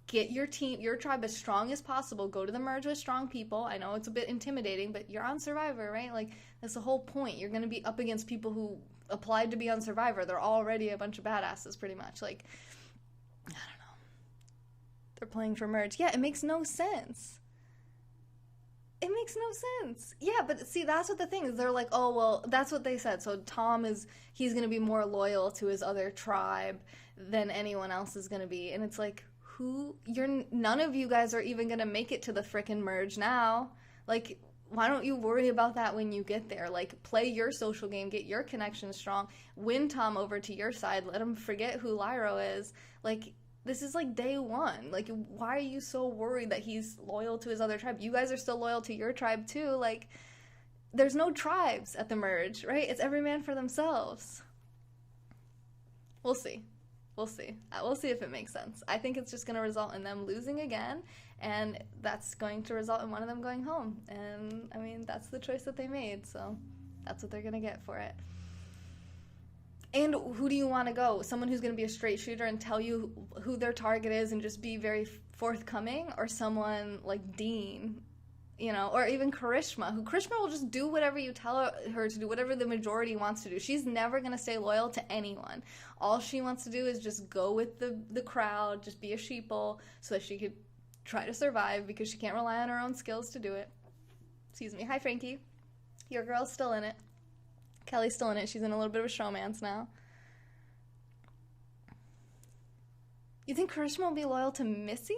get your team, your tribe as strong as possible. Go to the merge with strong people. I know it's a bit intimidating, but you're on Survivor, right? Like, that's the whole point. You're going to be up against people who applied to be on Survivor. They're already a bunch of badasses, pretty much. Like, I don't know. They're playing for merge. Yeah, it makes no sense. It makes no sense. Yeah, but see, that's what the thing is. They're like, oh, well, that's what they said. So he's going to be more loyal to his other tribe than anyone else is going to be. And it's like, none of you guys are even gonna make it to the frickin' merge now. Like, why don't you worry about that when you get there? Like, play your social game, get your connection strong, win Tom over to your side, let him forget who Lyro is. Like, this is like day one. Like, why are you so worried that he's loyal to his other tribe? You guys are still loyal to your tribe too. Like, there's no tribes at the merge, right? It's every man for themselves. We'll see. We'll see. We'll see if it makes sense. I think it's just going to result in them losing again, and that's going to result in one of them going home. And, I mean, that's the choice that they made, so that's what they're going to get for it. And who do you want to go? Someone who's going to be a straight shooter and tell you who their target is and just be very forthcoming? Or someone like Dean, you know, or even Karishma will just do whatever you tell her to do, whatever the majority wants to do. She's never going to stay loyal to anyone. All she wants to do is just go with the crowd, just be a sheeple so that she could try to survive because she can't rely on her own skills to do it. Excuse me. Hi, Frankie. Your girl's still in it. Kelly's still in it. She's in a little bit of a showmance now. You think Karishma will be loyal to Missy?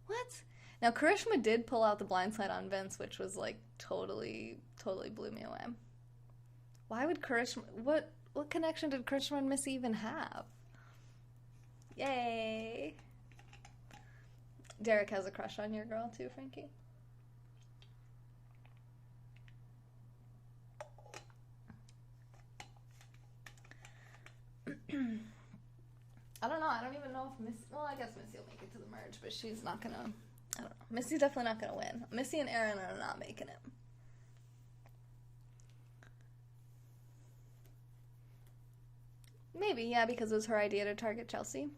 What? Now, Karishma did pull out the blindside on Vince, which was, like, totally blew me away. Why would Karishma... What connection did Karishma and Missy even have? Yay! Derek has a crush on your girl, too, Frankie. I don't know. I don't even know if Missy... Well, I guess Missy will make it to the merge, but she's not gonna... I don't know. Missy's definitely not going to win. Missy and Aaron are not making it. Maybe, yeah, because it was her idea to target Chelsea.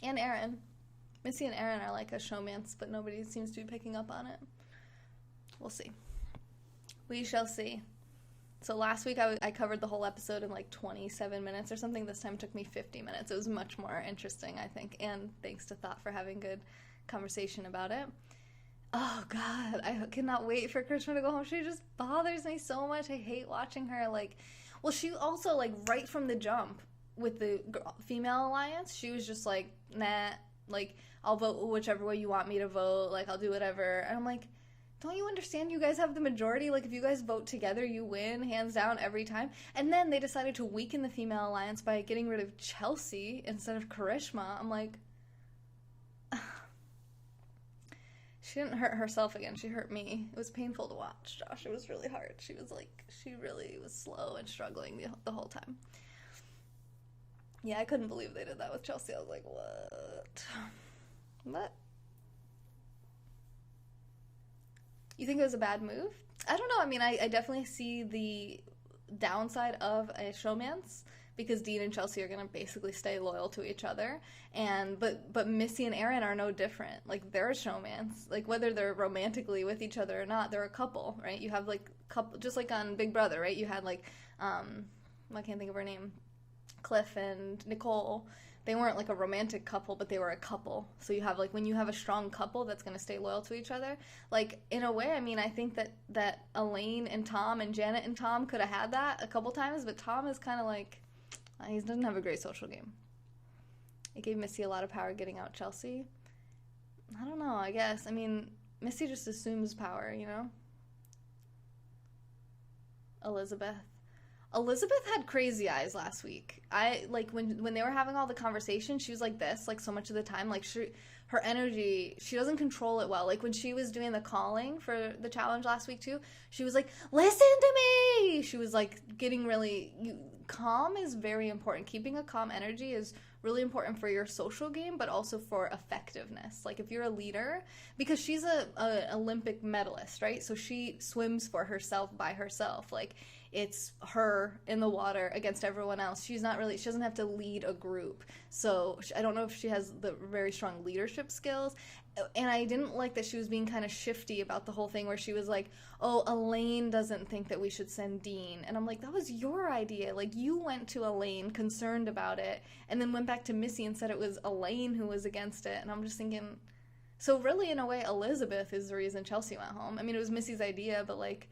And Aaron. Missy and Aaron are like a showmance, but nobody seems to be picking up on it. We'll see. We shall see. So last week I covered the whole episode in like 27 minutes or something. This time it took me 50 minutes. It was much more interesting, I think. And thanks to Thought for having good conversation about it. Oh God, I cannot wait for Krishna to go home. She just bothers me so much. I hate watching her. Like, well, she also, like, right from the jump with the female alliance, she was just like, nah, like, I'll vote whichever way you want me to vote. Like, I'll do whatever. And I'm like, don't you understand? You guys have the majority. Like, if you guys vote together, you win, hands down, every time. And then they decided to weaken the female alliance by getting rid of Chelsea instead of Karishma. I'm like, she didn't hurt herself again. She hurt me. It was painful to watch, Josh. It was really hard. She was like, she really was slow and struggling the whole time. Yeah, I couldn't believe they did that with Chelsea. I was like, what? What? You think it was a bad move? I don't know. I mean, I definitely see the downside of a showmance, because Dean and Chelsea are gonna basically stay loyal to each other, and but Missy and Aaron are no different. Like they're a showmance. Like whether they're romantically with each other or not, they're a couple, right? You have like couple, just like on Big Brother, right? You had like I can't think of her name, Cliff and Nicole. They weren't like a romantic couple, but they were a couple. So you have like, when you have a strong couple that's going to stay loyal to each other, like in a way, I mean, I think that Elaine and Tom and Janet and Tom could have had that a couple times, but Tom is kind of like, he doesn't have a great social game. It gave Missy a lot of power getting out Chelsea. I don't know, I guess. I mean, Missy just assumes power, you know? Elizabeth had crazy eyes last week. I like when they were having all the conversation, she was like this, like so much of the time. Like her energy, she doesn't control it well. Like when she was doing the calling for the challenge last week too, she was like, "Listen to me." She was like getting really calm is very important. Keeping a calm energy is really important for your social game, but also for effectiveness. Like if you're a leader, because she's a Olympic medalist, right? So she swims for herself by herself. Like it's her in the water against everyone else. She doesn't have to lead a group. So I don't know if she has the very strong leadership skills. And I didn't like that she was being kind of shifty about the whole thing where she was like, "Oh, Elaine doesn't think that we should send Dean." And I'm like, that was your idea. Like you went to Elaine concerned about it and then went back to Missy and said it was Elaine who was against it. And I'm just thinking, so really in a way, Elizabeth is the reason Chelsea went home. I mean, it was Missy's idea, but like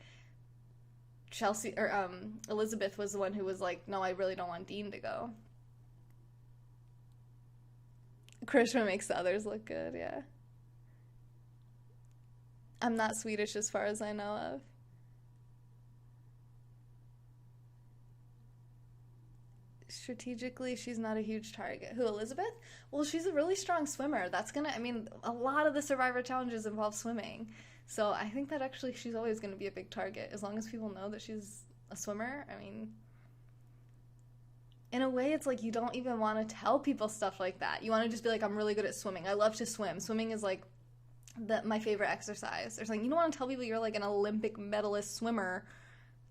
Elizabeth was the one who was like, "No, I really don't want Dean to go." Krishna makes the others look good, yeah. I'm not Swedish as far as I know of. Strategically, she's not a huge target. Who, Elizabeth? Well, she's a really strong swimmer. I mean, a lot of the Survivor challenges involve swimming. So I think that actually she's always going to be a big target as long as people know that she's a swimmer. I mean, in a way, it's like you don't even want to tell people stuff like that. You want to just be like, "I'm really good at swimming. I love to swim. Swimming is like my favorite exercise." Or something. You don't want to tell people you're like an Olympic medalist swimmer.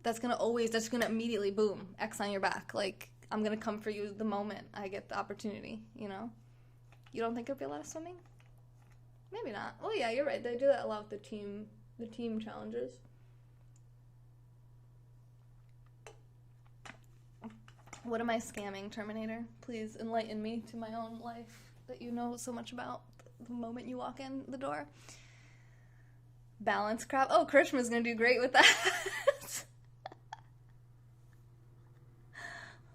That's going to immediately, boom, X on your back. Like, I'm going to come for you the moment I get the opportunity, you know? You don't think it'll be a lot of swimming? Maybe not. Oh yeah, you're right. They do that a lot with the team challenges. What am I scamming, Terminator? Please enlighten me to my own life that you know so much about the moment you walk in the door. Balance crap. Oh, Krishma's gonna do great with that.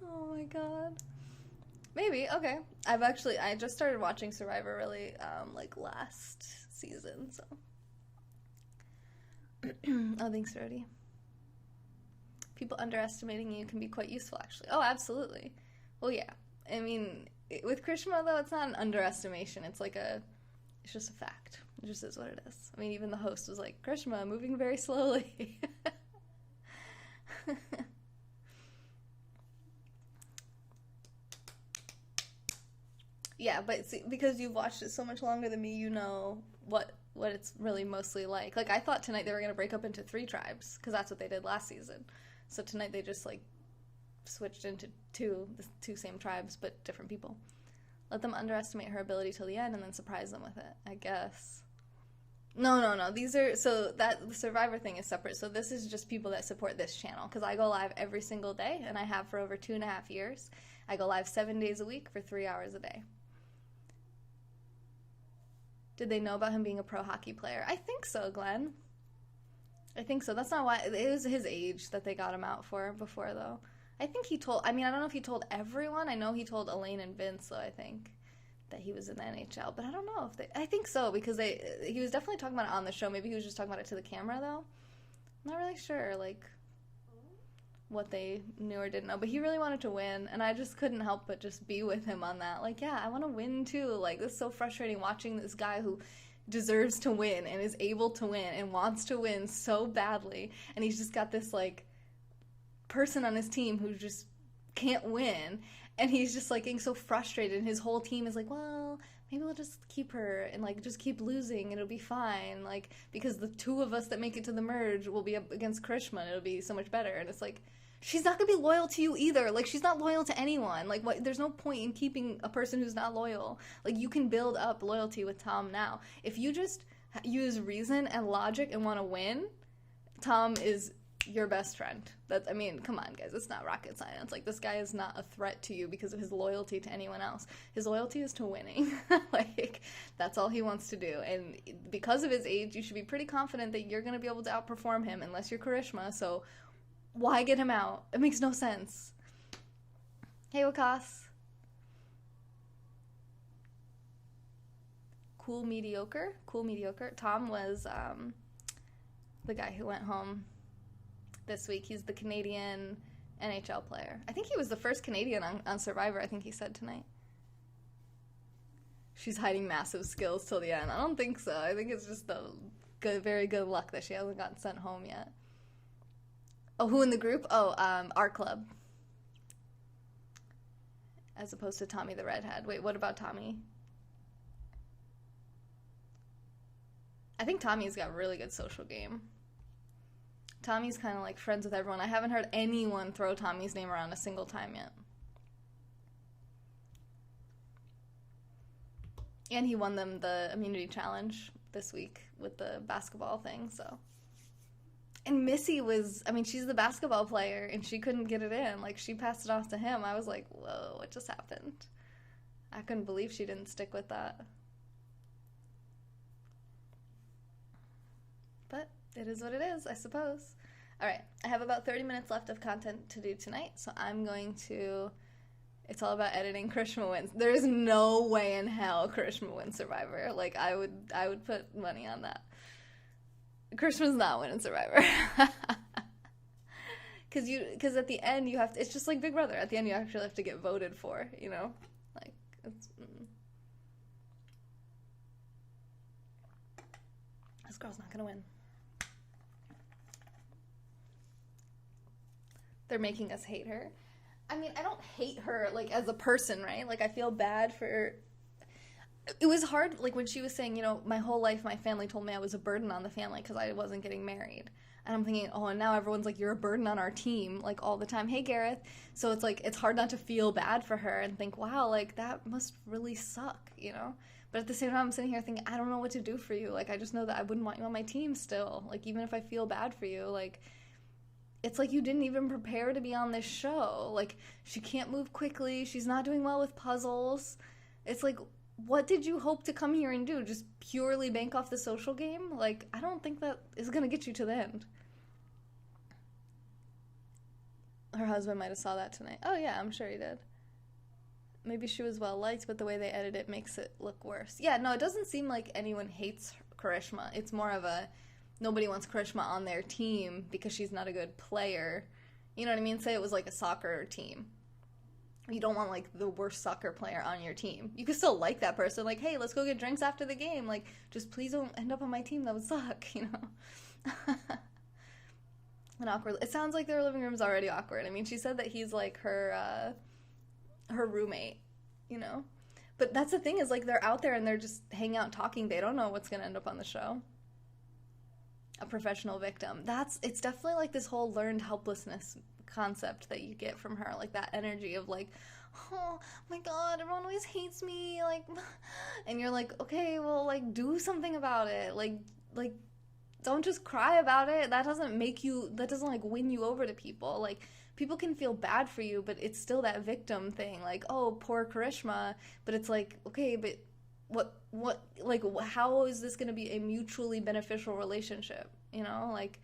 Oh my god. Maybe, okay. I just started watching Survivor really, like last season, so. Oh, thanks, Rody. People underestimating you can be quite useful, actually. Oh, absolutely. Well, yeah. I mean, with Krishna, though, it's not an underestimation. It's just a fact. It just is what it is. I mean, even the host was like, "Krishna, moving very slowly." Yeah, but see, because you've watched it so much longer than me, you know what it's really mostly like. Like, I thought tonight they were going to break up into 3 tribes, because that's what they did last season. So tonight they just, like, switched into the two same tribes, but different people. Let them underestimate her ability till the end and then surprise them with it, I guess. No. The Survivor thing is separate. So this is just people that support this channel, because I go live every single day, and I have for over 2.5 years. I go live 7 days a week for 3 hours a day. Did they know about him being a pro hockey player? I think so, Glenn. I think so. That's not why. It was his age that they got him out for before, though. I think he told, I don't know if he told everyone. I know he told Elaine and Vince, though, I think, that he was in the NHL. But I don't know if I think so, because he was definitely talking about it on the show. Maybe he was just talking about it to the camera, though. I'm not really sure, like, what they knew or didn't know. But he really wanted to win, and I just couldn't help but just be with him on that. Like, yeah, I want to win, too. Like, this is so frustrating watching this guy who deserves to win and is able to win and wants to win so badly, and he's just got this, like, person on his team who just can't win, and he's just, like, getting so frustrated, and his whole team is like, well, maybe we'll just keep her and, like, just keep losing and it'll be fine, like, because the 2 of us that make it to the merge will be up against Krishma and it'll be so much better. And it's like, She's not gonna be loyal to you either. Like, she's not loyal to anyone. Like, what? There's no point in keeping a person who's not loyal. Like, you can build up loyalty with Tom now. If you just use reason and logic and want to win, Tom is your best friend. I mean, come on, guys. It's not rocket science. Like, this guy is not a threat to you because of his loyalty to anyone else. His loyalty is to winning. Like, that's all he wants to do. And because of his age, you should be pretty confident that you're gonna be able to outperform him unless you're Karishma. So why get him out? It makes no sense. Hey, Wakas. Cool mediocre. Tom was the guy who went home this week. He's the Canadian NHL player. I think he was the first Canadian on Survivor, I think he said tonight. She's hiding massive skills till the end. I don't think so. I think it's just the very good luck that she hasn't gotten sent home yet. Oh, who in the group? Oh, our club. As opposed to Tommy the redhead. Wait, what about Tommy? I think Tommy's got really good social game. Tommy's kind of like friends with everyone. I haven't heard anyone throw Tommy's name around a single time yet. And he won them the immunity challenge this week with the basketball thing, so. And Missy was, I mean, she's the basketball player, and she couldn't get it in. Like, she passed it off to him. I was like, whoa, what just happened? I couldn't believe she didn't stick with that. But it is what it is, I suppose. All right, I have about 30 minutes left of content to do tonight, so I'm going to... It's all about editing. Karishma wins. There is no way in hell Karishma wins Survivor. Like, I would put money on that. Karishma's not winning Survivor. Because at the end you have to, it's just like Big Brother. At the end you actually have to get voted for, you know? Like, it's... This girl's not gonna win. They're making us hate her. I mean, I don't hate her, like, as a person, right? Like, I feel bad for... It was hard, like, when she was saying, you know, my whole life my family told me I was a burden on the family because I wasn't getting married. And I'm thinking, oh, and now everyone's like, you're a burden on our team, like, all the time. Hey, Gareth. So it's like, it's hard not to feel bad for her and think, wow, like, that must really suck, you know? But at the same time, I'm sitting here thinking, I don't know what to do for you. Like, I just know that I wouldn't want you on my team still. Like, even if I feel bad for you, like... It's like you didn't even prepare to be on this show. Like, she can't move quickly. She's not doing well with puzzles. It's like, what did you hope to come here and do? Just purely bank off the social game? Like, I don't think that is going to get you to the end. Her husband might have saw that tonight. Oh, yeah, I'm sure he did. Maybe she was well-liked, but the way they edit it makes it look worse. Yeah, no, it doesn't seem like anyone hates Karishma. It's more of a... Nobody wants Karishma on their team because she's not a good player. You know what I mean? Say it was like a soccer team. You don't want, like, the worst soccer player on your team. You could still like that person. Like, hey, let's go get drinks after the game. Like, just please don't end up on my team. That would suck, you know? And awkward. It sounds like their living room's already awkward. I mean, she said that he's, like, her roommate, you know? But that's the thing is, like, they're out there and they're just hanging out talking. They don't know what's going to end up on the show. A professional victim. It's definitely like this whole learned helplessness concept that you get from her, like that energy of like, oh my god, everyone always hates me, like, and you're like, okay, well, like, do something about it, like, don't just cry about it. That doesn't like win you over to people. Like, people can feel bad for you, but it's still that victim thing, like, oh, poor Karishma, but it's like, okay, but what, like, how is this going to be a mutually beneficial relationship, you know? Like,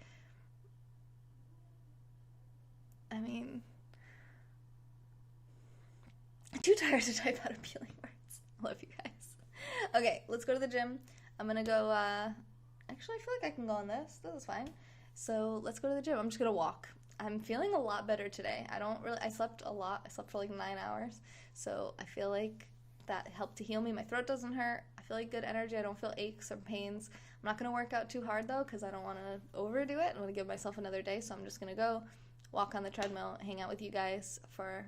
I mean, I'm too tired to type out appealing words. Love you guys. Okay, let's go to the gym. I'm going to go, actually, I feel like I can go on this. This is fine. So let's go to the gym. I'm just going to walk. I'm feeling a lot better today. I slept a lot. I slept for like 9 hours. So I feel like that helped to heal me. My throat doesn't hurt. I feel like good energy. I don't feel aches or pains. I'm not going to work out too hard, though, because I don't want to overdo it. I want to give myself another day, so I'm just going to go walk on the treadmill, hang out with you guys for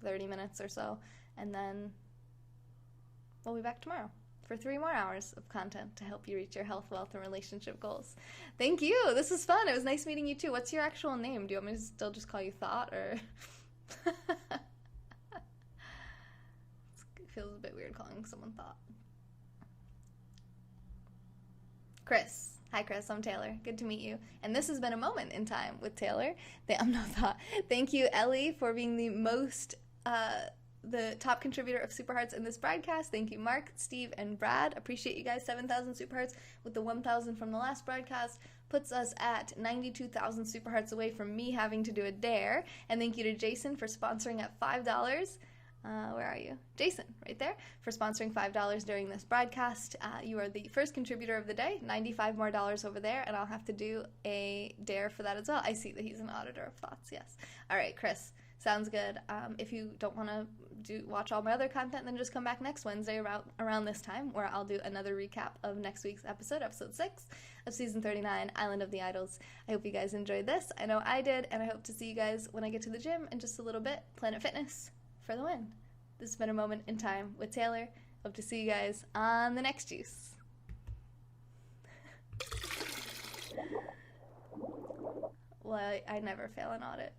30 minutes or so, and then we'll be back tomorrow for 3 more hours of content to help you reach your health, wealth, and relationship goals. Thank you. This was fun. It was nice meeting you too. What's your actual name? Do you want me to still just call you Thought, or? It feels a bit weird calling someone Thought. Chris. Hi, Chris. I'm Taylor. Good to meet you. And this has been a moment in time with Taylor. I'm no Thought. Thank you, Ellie, for being the top contributor of Super Hearts in this broadcast. Thank you, Mark, Steve, and Brad. Appreciate you guys. 7,000 Super Hearts with the 1,000 from the last broadcast puts us at 92,000 Super Hearts away from me having to do a dare. And thank you to Jason for sponsoring at $5. Where are you? Jason, right there, for sponsoring $5 during this broadcast. You are the first contributor of the day, $95 more over there, and I'll have to do a dare for that as well. I see that he's an auditor of thoughts, yes. All right, Chris, sounds good. If you don't want to watch all my other content, then just come back next Wednesday around this time, where I'll do another recap of next week's episode 6 of Season 39, Island of the Idols. I hope you guys enjoyed this. I know I did, and I hope to see you guys when I get to the gym in just a little bit. Planet Fitness for the win. This has been a moment in time with Taylor. Hope to see you guys on the next juice. Well, I never fail an audit.